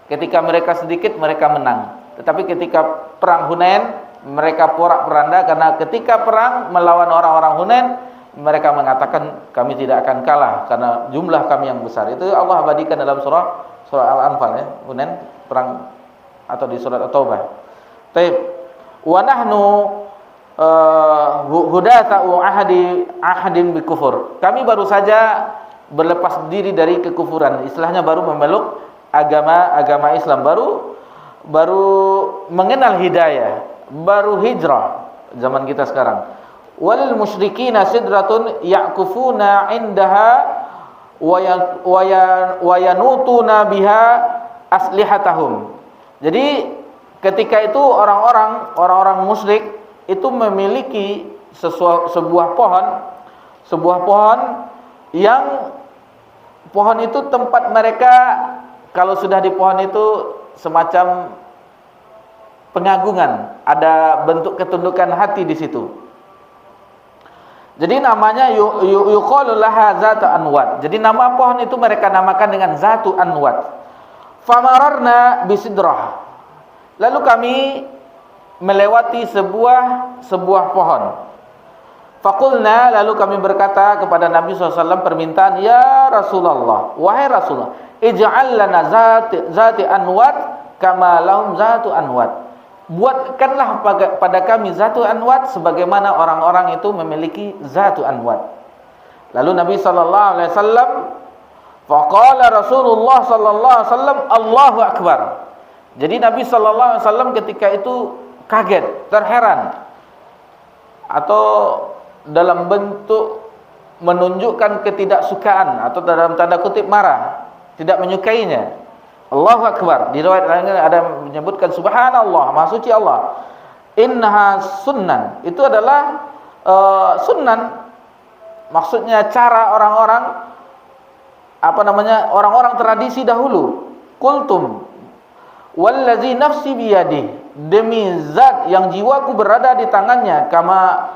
Ketika mereka sedikit, mereka menang. Tetapi ketika perang Hunain, mereka porak-poranda, karena ketika perang melawan orang-orang Hunain, mereka mengatakan kami tidak akan kalah karena jumlah kami yang besar. Itu Allah abadikan dalam surah Al-Anfal ya, Hunain perang, atau di surat At-Taubah. Taib. Wa nahnu hudatsa'u ahadin bikufur. Kami baru saja berlepas diri dari kekufuran. Istilahnya baru memeluk agama Islam, baru mengenal hidayah, baru hijrah zaman kita sekarang. Walil musyrikina sidratun ya'kufuna indaha wa yanutuna biha aslihatahum. Jadi ketika itu orang-orang musyrik itu memiliki sebuah pohon yang pohon itu tempat mereka, kalau sudah di pohon itu semacam pengagungan, ada bentuk ketundukan hati di situ. Jadi namanya yuqalu laha zatu anwat. Jadi nama pohon itu mereka namakan dengan zatu anwat. Famararna bisidrah. Lalu kami melewati sebuah pohon. Faqulna, lalu kami berkata kepada Nabi SAW permintaan, ya Rasulullah, wahai Rasulullah, ij'al lana zati anwat kama lahum zatu anwat. Buatkanlah pada kami zatu anwat sebagaimana orang-orang itu memiliki zatu anwat. Lalu Nabi SAW, faqala Rasulullah SAW, Allahu Akbar. Jadi Nabi SAW ketika itu kaget, terheran, atau dalam bentuk menunjukkan ketidaksukaan, atau dalam tanda kutip marah, tidak menyukainya. Allahu Akbar. Di riwayat lain ada menyebutkan subhanallah, maha suci Allah. Innaha sunnan. Itu adalah sunnan. Maksudnya cara orang-orang tradisi dahulu. Qultum wallazi nafsi biyadihi, demi zat yang jiwaku berada di tangannya, kama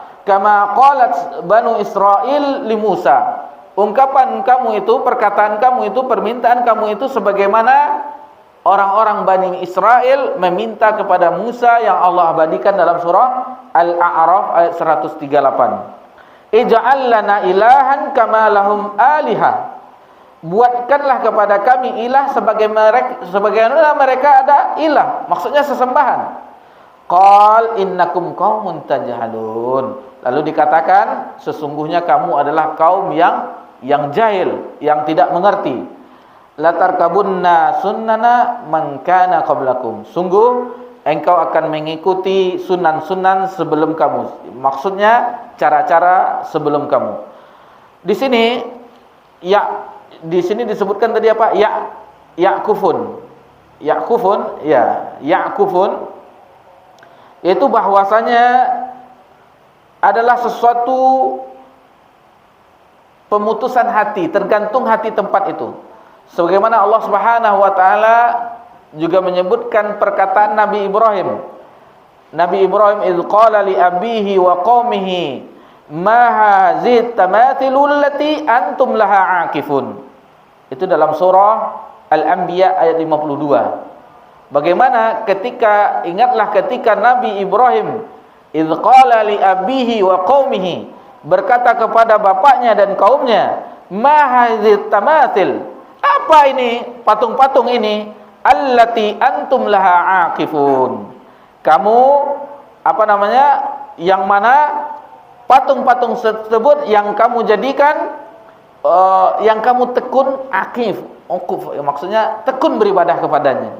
qalat Banu Israil li Musa. Ungkapan kamu itu, perkataan kamu itu, permintaan kamu itu sebagaimana orang-orang Bani Israel meminta kepada Musa yang Allah abadikan dalam surah Al-A'raf ayat 138. Ij'al lana ilahan kama lahum alihah. Buatkanlah kepada kami ilah sebagaimana mereka ada ilah, maksudnya sesembahan. Qal innakum qaumun tajhalun. Lalu dikatakan sesungguhnya kamu adalah kaum yang jahil, yang tidak mengerti. Latarkabunna sunnana man kana qablakum. Sungguh engkau akan mengikuti sunan-sunan sebelum kamu. Maksudnya cara-cara sebelum kamu. Di sini disebutkan tadi apa? Ya'kufun. Ya'kufun yaitu bahwasanya adalah sesuatu pemutusan hati, tergantung hati tempat itu. Sebagaimana Allah Subhanahu wa taala juga menyebutkan perkataan Nabi Ibrahim. Nabi Ibrahim idz qala li abihi wa qaumihi ma hazihi tamathilul lati antum laha aakifun. Itu dalam surah Al-Anbiya ayat 52. Bagaimana ingatlah ketika Nabi Ibrahim idz qala li abihi wa qaumihi, berkata kepada bapaknya dan kaumnya, ma hadzit tamathil, apa ini patung-patung ini, allati antum laha aqifun, kamu yang mana patung-patung tersebut yang kamu jadikan yang kamu tekun uquf, maksudnya tekun beribadah kepadanya.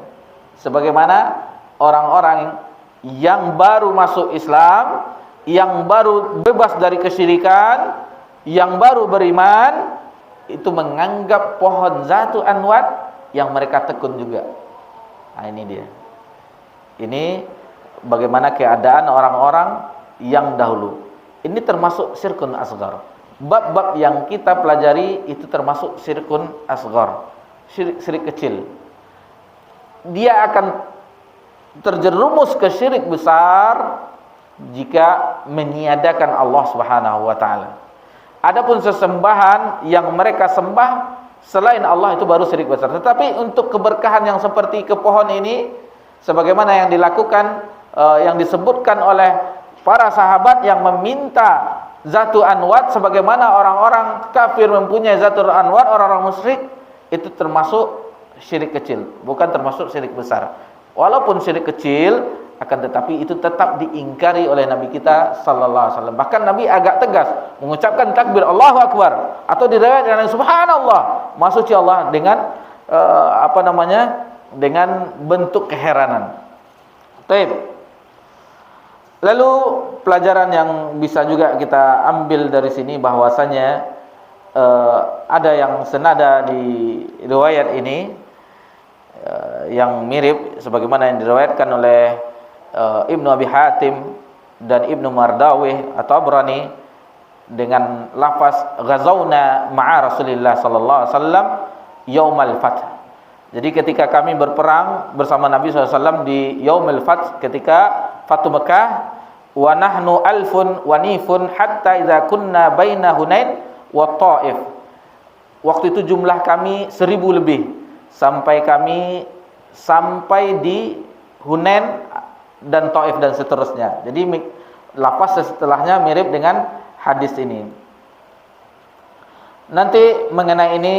Sebagaimana orang-orang yang baru masuk Islam, yang baru bebas dari kesyirikan, yang baru beriman, itu menganggap pohon Zatu Anwat yang mereka tekun juga. Nah, ini dia. Ini bagaimana keadaan orang-orang yang dahulu. Ini termasuk syirkun asghar. Bab-bab yang kita pelajari itu termasuk syirkun asghar, syirik kecil. Dia akan terjerumus ke syirik besar jika meniadakan Allah Subhanahu wa taala. Adapun sesembahan yang mereka sembah selain Allah itu baru syirik besar. Tetapi untuk keberkahan yang seperti ke pohon ini, sebagaimana yang dilakukan yang disebutkan oleh para sahabat yang meminta Zatu Anwat, sebagaimana orang-orang kafir mempunyai Zatu Anwat, orang-orang musyrik, itu termasuk syirik kecil, bukan termasuk syirik besar. Walaupun syirik kecil, akan tetapi itu tetap diingkari oleh Nabi kita sallallahu alaihi wasallam. Bahkan Nabi agak tegas mengucapkan takbir Allahu Akbar, atau diriwayatkan subhanallah, maha suci Allah, dengan dengan bentuk keheranan. Baik. Lalu pelajaran yang bisa juga kita ambil dari sini bahwasanya ada yang senada di riwayat ini yang mirip sebagaimana yang diriwayatkan oleh Ibnu Abi Hatim dan Ibnu Mardawih atau Tabrani dengan lafaz ghazawna ma'a Rasulillah sallallahu alaihi wasallam yaumal fath. Jadi ketika kami berperang bersama Nabi SAW di yaumul fath, ketika Fatu Mekah, wa nahnu alfun wa nifun hatta idza kunna baina Hunain wa Taif. Waktu itu jumlah kami 1000 lebih sampai di Hunain dan Taif dan seterusnya. Jadi lafaz setelahnya mirip dengan hadis ini. Nanti mengenai ini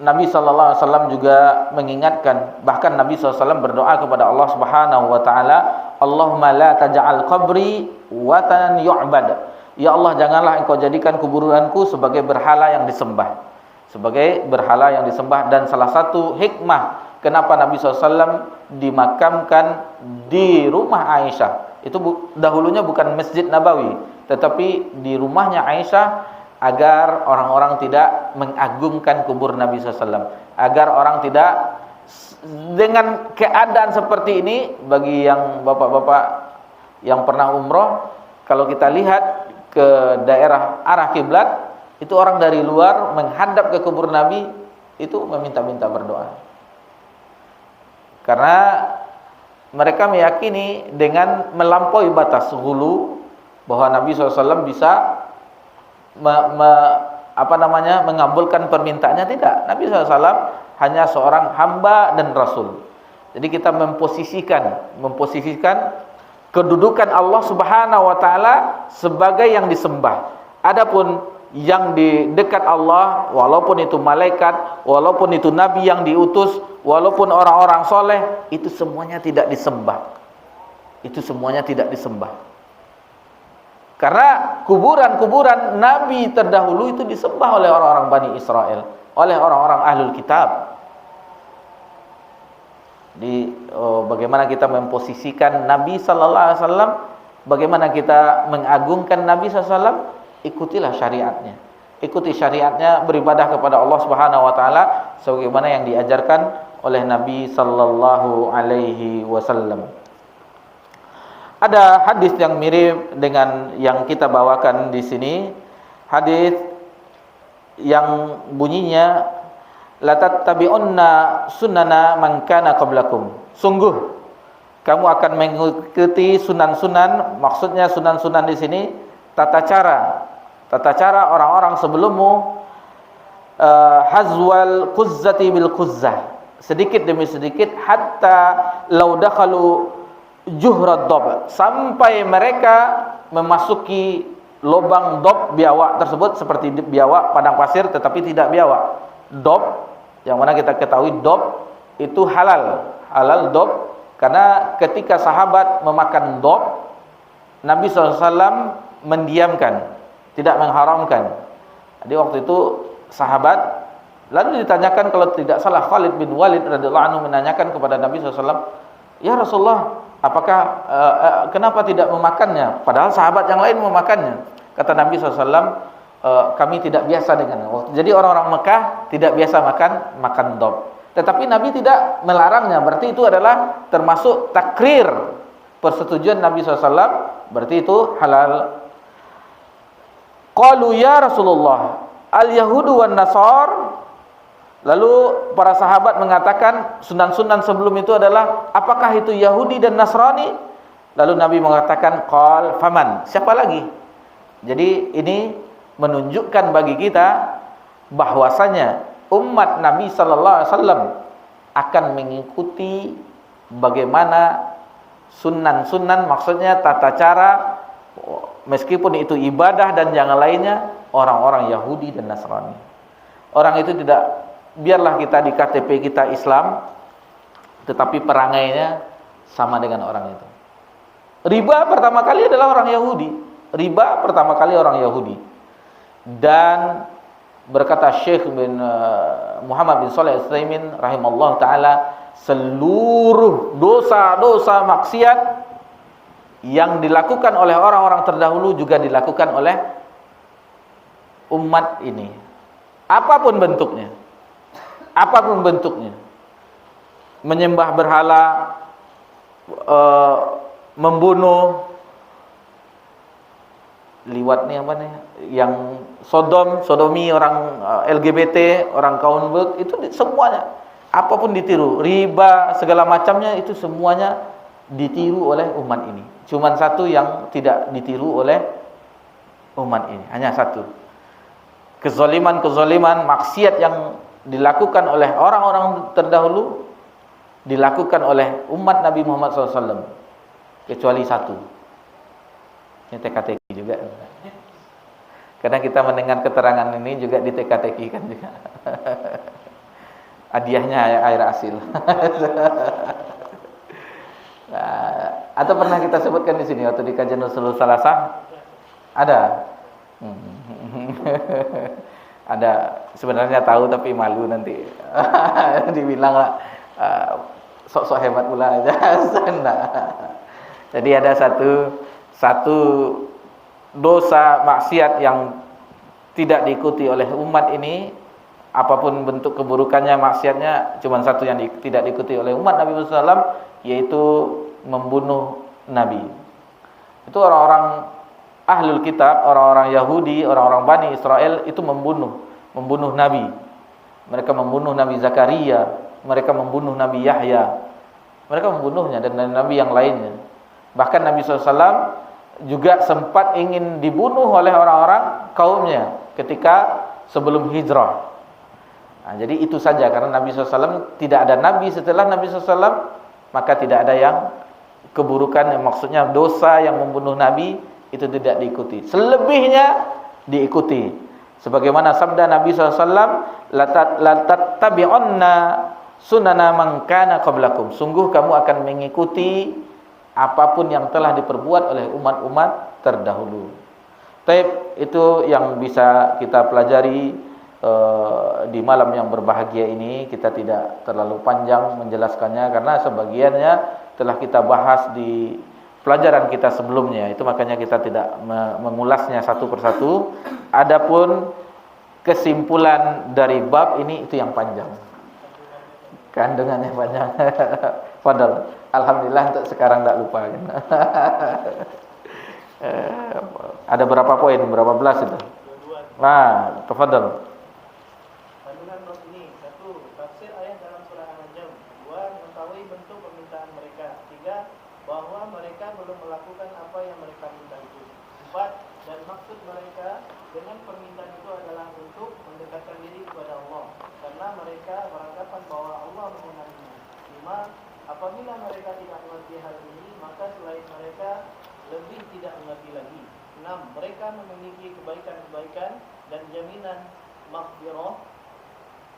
Nabi SAW juga mengingatkan, bahkan Nabi SAW berdoa kepada Allah Subhanahu Wa Taala, Allahumma la taj'al qabri watanan yu'bad. Ya Allah, janganlah engkau jadikan kuburanku sebagai berhala yang disembah. Sebagai berhala yang disembah. Dan salah satu hikmah kenapa Nabi SAW dimakamkan di rumah Aisyah, itu dahulunya bukan Masjid Nabawi, tetapi di rumahnya Aisyah, agar orang-orang tidak mengagungkan kubur Nabi SAW, agar orang tidak, dengan keadaan seperti ini, bagi yang bapak-bapak yang pernah umroh, kalau kita lihat ke daerah arah kiblat, itu orang dari luar menghadap ke kubur Nabi, itu meminta-minta berdoa. Karena mereka meyakini dengan melampaui batas ghulu bahwa Nabi SAW bisa mengabulkan permintaannya. Tidak, Nabi SAW hanya seorang hamba dan rasul. Jadi kita memposisikan kedudukan Allah Subhanahu wa taala sebagai yang disembah. Adapun yang di dekat Allah, walaupun itu malaikat, walaupun itu nabi yang diutus, walaupun orang-orang soleh, itu semuanya tidak disembah. Itu semuanya tidak disembah. Karena kuburan-kuburan Nabi terdahulu itu disembah oleh orang-orang Bani Israel, oleh orang-orang Ahlul Kitab. Bagaimana kita memposisikan Nabi Sallallahu Alaihi Wasallam, bagaimana kita mengagungkan Nabi Sallallahu Alaihi Wasallam, ikutilah syariatnya. Ikuti syariatnya, beribadah kepada Allah Subhanahu Wa Taala sebagaimana yang diajarkan oleh Nabi Sallallahu Alaihi Wasallam. Ada hadis yang mirip dengan yang kita bawakan di sini. Hadis yang bunyinya la tattabi'unna sunana man kana qablakum. Sungguh kamu akan mengikuti sunan-sunan, maksudnya sunan-sunan di sini tata cara orang-orang sebelummu. hazwal quzzati bil quzzah, sedikit demi sedikit, hatta law dakhalu juhrad dab, sampai mereka memasuki lubang dob biawak tersebut, seperti biawak padang pasir tetapi tidak biawak. Dob yang mana kita ketahui dob itu halal dob, karena ketika sahabat memakan dob, Nabi SAW mendiamkan, tidak mengharamkan. Jadi waktu itu sahabat, lalu ditanyakan, kalau tidak salah Khalid bin Walid radhiyallahu anhu menanyakan kepada Nabi SAW, ya Rasulullah, apakah kenapa tidak memakannya? Padahal sahabat yang lain memakannya. Kata Nabi SAW, kami tidak biasa dengannya. Jadi orang-orang Mekah tidak biasa makan dob. Tetapi Nabi tidak melarangnya. Berarti itu adalah termasuk takrir, persetujuan Nabi SAW. Berarti itu halal. Qalu ya Rasulullah, al-yahudu wan nasar. Lalu para sahabat mengatakan, sunan-sunan sebelum itu adalah, apakah itu Yahudi dan Nasrani? Lalu Nabi mengatakan, qal faman, siapa lagi? Jadi ini menunjukkan bagi kita bahwasanya umat Nabi sallallahu alaihi wasallam akan mengikuti bagaimana sunan-sunan, maksudnya tata cara, meskipun itu ibadah dan yang lainnya, orang-orang Yahudi dan Nasrani. Orang itu tidak, biarlah kita di KTP kita Islam, tetapi perangainya sama dengan orang itu. Riba pertama kali adalah orang Yahudi. Riba pertama kali orang Yahudi. Dan berkata Syekh bin Muhammad bin Shalih Al-Utsaimin rahimallahu taala, seluruh dosa-dosa maksiat yang dilakukan oleh orang-orang terdahulu juga dilakukan oleh umat ini. Apapun bentuknya. Apapun bentuknya, menyembah berhala, membunuh, liwat nih apa nih, yang sodomi orang LGBT, orang kaum bek, itu semuanya, apapun ditiru, riba segala macamnya itu semuanya ditiru oleh umat ini. Cuman satu yang tidak ditiru oleh umat ini, hanya satu. Kezaliman maksiat yang dilakukan oleh orang-orang terdahulu dilakukan oleh umat Nabi Muhammad SAW, kecuali satu. Ini TK-TK juga, karena kita mendengar keterangan ini juga di TK-TK kan juga. Hadiahnya air asil. Atau pernah kita sebutkan di sini waktu di kajian Ushul Salasah ada. Ada, sebenarnya tahu tapi malu nanti dibilang sok-sok hebat pula aja. Jadi ada satu dosa maksiat yang tidak diikuti oleh umat ini, apapun bentuk keburukannya, maksiatnya, cuma satu yang tidak diikuti oleh umat Nabi SAW, yaitu membunuh Nabi. Itu orang-orang Ahlul Kitab, orang-orang Yahudi, orang-orang Bani Israel itu membunuh Nabi. Mereka membunuh Nabi Zakaria, mereka membunuh Nabi Yahya, mereka membunuhnya dan Nabi yang lainnya. Bahkan Nabi SAW juga sempat ingin dibunuh oleh orang-orang kaumnya ketika sebelum hijrah. Nah, jadi itu saja, karena Nabi SAW tidak ada Nabi setelah Nabi SAW, maka tidak ada yang keburukan, yang maksudnya dosa yang membunuh Nabi itu tidak diikuti. Selebihnya diikuti. Sebagaimana sabda Nabi SAW, la tattabi'unna sunana man kana qablakum. Sungguh kamu akan mengikuti apapun yang telah diperbuat oleh umat-umat terdahulu. Taib, itu yang bisa kita pelajari di malam yang berbahagia ini. Kita tidak terlalu panjang menjelaskannya karena sebagiannya telah kita bahas di pelajaran kita sebelumnya, itu makanya kita tidak mengulasnya satu persatu. Adapun kesimpulan dari bab ini itu yang panjang, kandungannya panjang. Fadal, alhamdulillah untuk sekarang tidak lupa. Ada berapa poin, berapa belas itu? Nah, tafadhal. Kandungan bab ini: 1. Tafsir ayat dalam surah An-Najm. 2. Mengetahui bentuk permintaan mereka. 3. Bahwa mereka belum melakukan apa yang mereka minta itu. 4. dan maksud mereka dengan permintaan itu adalah untuk mendekatkan diri kepada Allah, karena mereka beranggapan bahwa Allah mengenalinya. 5. Apabila mereka tidak mengerti hal ini, maka selain mereka lebih tidak mengerti lagi. 6. Mereka memiliki kebaikan-kebaikan dan jaminan maghfirah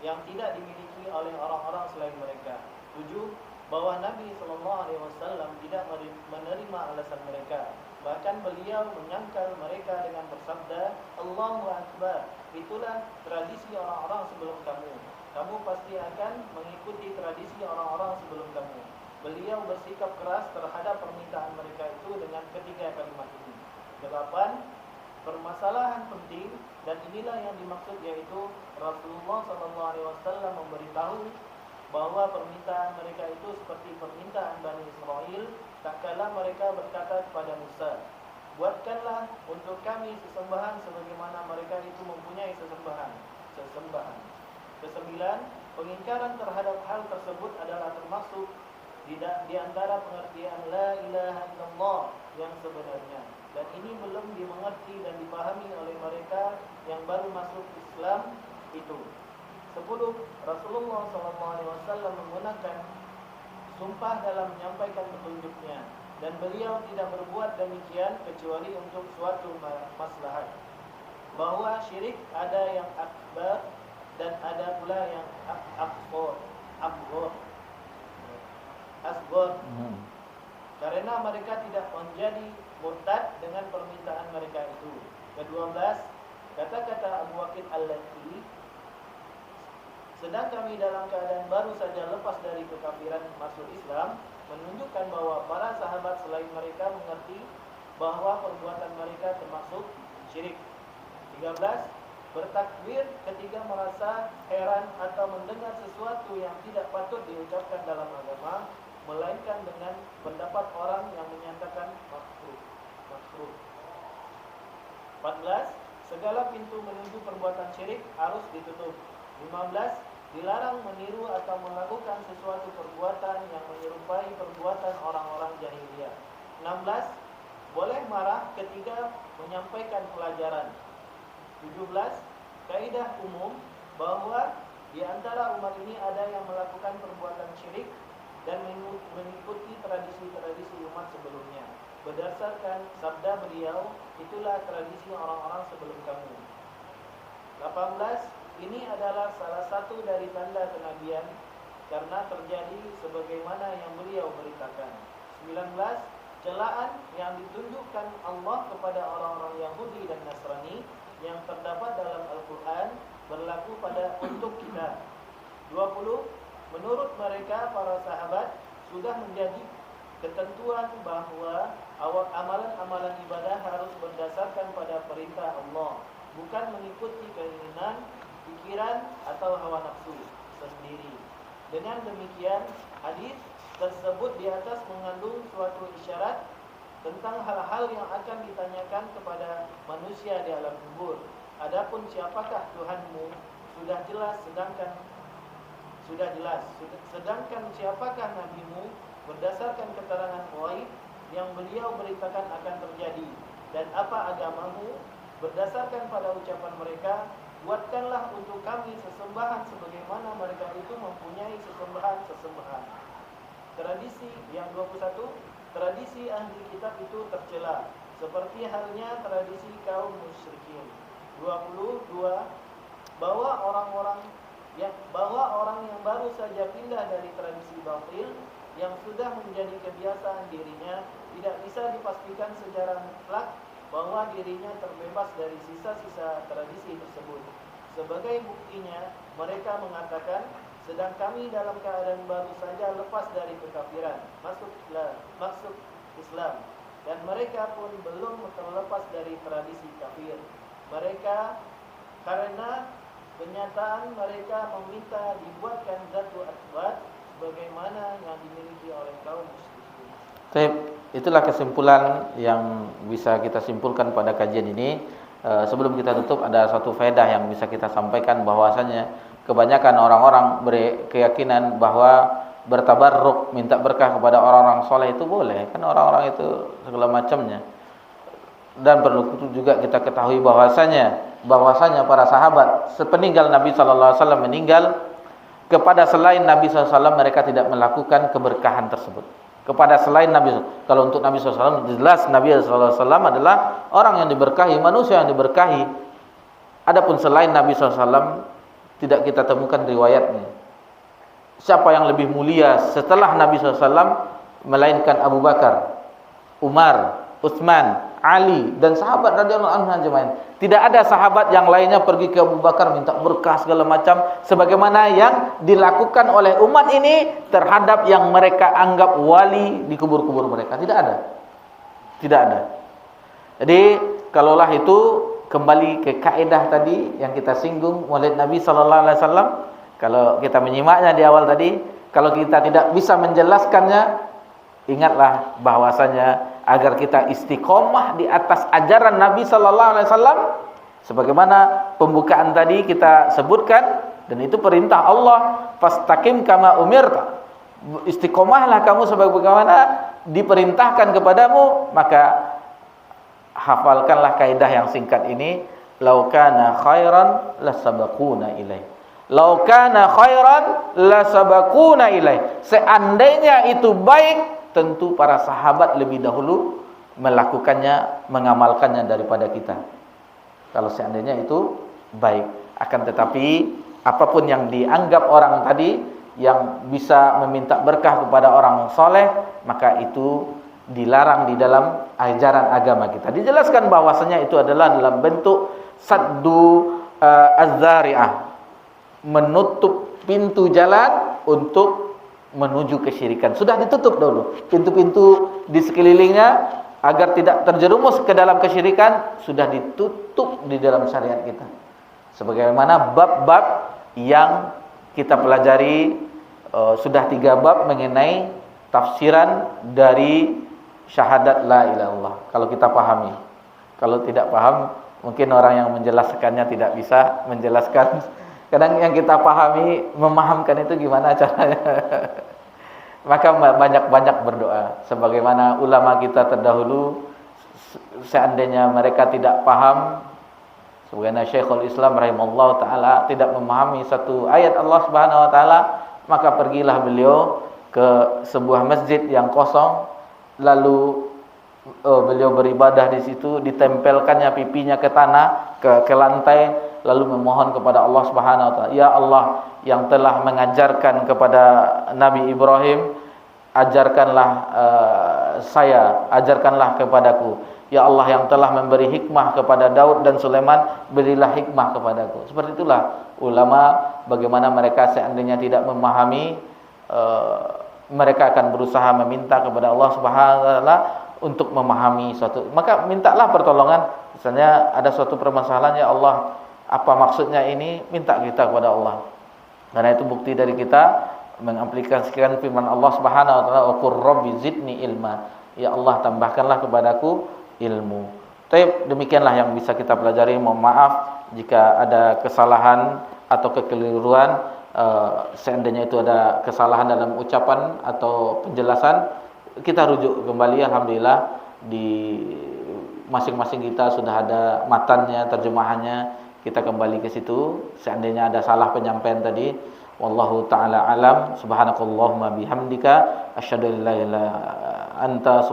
yang tidak dimiliki oleh orang-orang selain mereka. 7. Bahwa Nabi SAW tidak menerima alasan mereka. Bahkan beliau menyangkal mereka dengan bersabda, Allahu Akbar, itulah tradisi orang-orang sebelum kamu. Kamu pasti akan mengikuti tradisi orang-orang sebelum kamu. Beliau bersikap keras terhadap permintaan mereka itu dengan ketiga kalimat ini. 8. Permasalahan penting, dan inilah yang dimaksud, yaitu Rasulullah SAW memberitahu bahwa permintaan mereka itu seperti permintaan Bani Israel tak kala mereka berkata kepada Musa, buatkanlah untuk kami sesembahan sebagaimana mereka itu mempunyai sesembahan. 9. Pengingkaran terhadap hal tersebut adalah termasuk di antara pengertian la ilaha illallah yang sebenarnya, dan ini belum dimengerti dan dipahami oleh mereka yang baru masuk Islam itu. 10. Rasulullah SAW menggunakan sumpah dalam menyampaikan petunjuknya, dan beliau tidak berbuat demikian kecuali untuk suatu maslahat. Bahwa syirik ada yang akbar dan ada pula yang asghar. Karena mereka tidak menjadi murtad dengan permintaan mereka itu. Ke-12, kata-kata Abu Waqid Al-Laythi, sedang kami dalam keadaan baru saja lepas dari kekafiran masuk Islam, menunjukkan bahwa para sahabat selain mereka mengerti bahwa perbuatan mereka termasuk syirik. 13. Bertakbir ketika merasa heran atau mendengar sesuatu yang tidak patut diucapkan dalam agama, melainkan dengan pendapat orang yang menyatakan makruh. 14. Segala pintu menuju perbuatan syirik harus ditutup. 15. Dilarang meniru atau melakukan sesuatu perbuatan yang menyerupai perbuatan orang-orang jahiliyah. 16. Boleh marah ketika menyampaikan pelajaran. 17. Kaidah umum bahwa di antara umat ini ada yang melakukan perbuatan syirik dan mengikuti tradisi-tradisi umat sebelumnya. Berdasarkan sabda beliau, itulah tradisi orang-orang sebelum kamu. 18. Ini adalah salah satu dari tanda kenabian karena terjadi sebagaimana yang beliau beritakan. 19. Celaan yang ditunjukkan Allah kepada orang-orang Yahudi dan Nasrani yang terdapat dalam Al-Quran berlaku untuk kita. 20. Menurut mereka, para sahabat sudah menjadi ketentuan bahwa amalan-amalan ibadah harus berdasarkan pada perintah Allah, bukan mengikuti keinginan, pikiran, atau hawa nafsu sendiri. Dengan demikian, hadis tersebut di atas mengandung suatu isyarat tentang hal-hal yang akan ditanyakan kepada manusia di alam kubur. Adapun siapakah Tuhanmu sudah jelas, sedangkan siapakah nabimu berdasarkan keterangan ghaib yang beliau beritakan akan terjadi, dan apa agamamu berdasarkan pada ucapan mereka, buatkanlah untuk kami sesembahan sebagaimana mereka itu mempunyai sesembahan. Tradisi yang 21, tradisi ahli kitab itu tercela, seperti halnya tradisi kaum musyrikin. 22. Bahwa orang yang baru saja pindah dari tradisi batil yang sudah menjadi kebiasaan dirinya, tidak bisa dipastikan secara mutlak bahwa dirinya terbebas dari sisa-sisa tradisi tersebut. Sebagai buktinya, mereka mengatakan, sedang kami dalam keadaan baru saja lepas dari kekafiran, masuk Islam, dan mereka pun belum terlepas dari tradisi kafir. Mereka karena kenyataan mereka meminta dibuatkan zatu asbat sebagaimana yang dimiliki oleh kaum musyrikin. Baik, itulah kesimpulan yang bisa kita simpulkan pada kajian ini. Sebelum kita tutup, ada satu faedah yang bisa kita sampaikan, bahwasanya kebanyakan orang-orang berkeyakinan bahwa bertabarruk, minta berkah kepada orang-orang soleh itu boleh, kan orang-orang itu segala macamnya. Dan perlu juga kita ketahui bahwasanya para sahabat sepeninggal Nabi sallallahu alaihi wasallam meninggal, kepada selain Nabi sallallahu alaihi wasallam mereka tidak melakukan keberkahan tersebut. Kepada selain Nabi, kalau untuk Nabi sallallahu alaihi wasallam jelas Nabi sallallahu alaihi wasallam adalah orang yang diberkahi, manusia yang diberkahi. Adapun selain Nabi sallallahu alaihi wasallam tidak kita temukan riwayatnya. Siapa yang lebih mulia setelah Nabi sallallahu alaihi wasallam melainkan Abu Bakar, Umar, Utsman, Ali dan sahabat radhiyallahu anhum ajmain. Tidak ada sahabat yang lainnya pergi ke Abu Bakar minta berkah segala macam sebagaimana yang dilakukan oleh umat ini terhadap yang mereka anggap wali di kubur-kubur mereka. Tidak ada. Tidak ada. Jadi kalaulah itu kembali ke kaidah tadi yang kita singgung Maulid Nabi sallallahu alaihi wasallam, kalau kita menyimaknya di awal tadi, kalau kita tidak bisa menjelaskannya, ingatlah bahwasanya agar kita istiqomah di atas ajaran Nabi sallallahu alaihi wasallam sebagaimana pembukaan tadi kita sebutkan, dan itu perintah Allah, fastaqim kama umirta. Istiqomahlah kamu sebagaimana diperintahkan kepadamu. Maka hafalkanlah kaidah yang singkat ini, lau kana khairan lasabaquna ilaih. Lau kana khairan lasabaquna ilaih. Seandainya itu baik, tentu para sahabat lebih dahulu melakukannya, mengamalkannya daripada kita. Kalau seandainya itu baik. Akan tetapi apapun yang dianggap orang tadi yang bisa meminta berkah kepada orang soleh, maka itu dilarang di dalam ajaran agama kita. Dijelaskan bahwasanya itu adalah dalam bentuk saddu az-zari'ah, menutup pintu jalan untuk menuju kesyirikan. Sudah ditutup dulu pintu-pintu di sekelilingnya agar tidak terjerumus ke dalam kesyirikan, sudah ditutup di dalam syariat kita. Sebagaimana bab-bab yang kita pelajari, sudah 3 bab mengenai tafsiran dari syahadat la ilaha illallah. Kalau kita pahami, kalau tidak paham, mungkin orang yang menjelaskannya tidak bisa menjelaskan. Kadang yang kita pahami, memahamkan itu gimana caranya. Maka banyak-banyak berdoa. Sebagaimana ulama kita terdahulu, seandainya mereka tidak paham, sebagaimana Syekhul Islam rahimahullah ta'ala tidak memahami satu ayat Allah subhanahu wa ta'ala, maka pergilah beliau ke sebuah masjid yang kosong, lalu beliau beribadah di situ, ditempelkannya pipinya ke tanah, ke lantai, lalu memohon kepada Allah Subhanahu wa taala, ya Allah yang telah mengajarkan kepada Nabi Ibrahim, ajarkanlah ajarkanlah kepadaku. Ya Allah yang telah memberi hikmah kepada Daud dan Sulaiman, berilah hikmah kepadaku. Seperti itulah ulama, bagaimana mereka seandainya tidak memahami, mereka akan berusaha meminta kepada Allah Subhanahu wa taala untuk memahami suatu. Maka mintalah pertolongan. Misalnya ada suatu permasalahan, ya Allah, apa maksudnya ini? Minta kita kepada Allah. Karena itu bukti dari kita mengaplikasikan firman Allah Subhanahu wa taala, "Qur rabbi zidni ilma." Ya Allah, tambahkanlah kepadaku ilmu. Baik, demikianlah yang bisa kita pelajari. Mohon maaf jika ada kesalahan atau kekeliruan. Seandainya itu ada kesalahan dalam ucapan atau penjelasan, kita rujuk kembali. Alhamdulillah di masing-masing kita sudah ada matannya, terjemahannya. Kita kembali ke situ. Seandainya ada salah penyampaian tadi, wallahu taala alam. Subhanakallahumma bihamdika asyhadu an la ilaha anta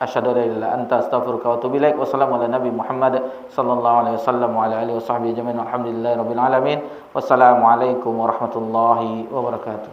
asyhadu an la ilaha anta astaghfiruka wa atubu ilaik. Wassalamu ala nabi Muhammad sallallahu alaihi wasallam wa ala alihi washabbihi ajmain. Alhamdulillahirabbil alamin. Wassalamu alaikum warahmatullahi wabarakatuh.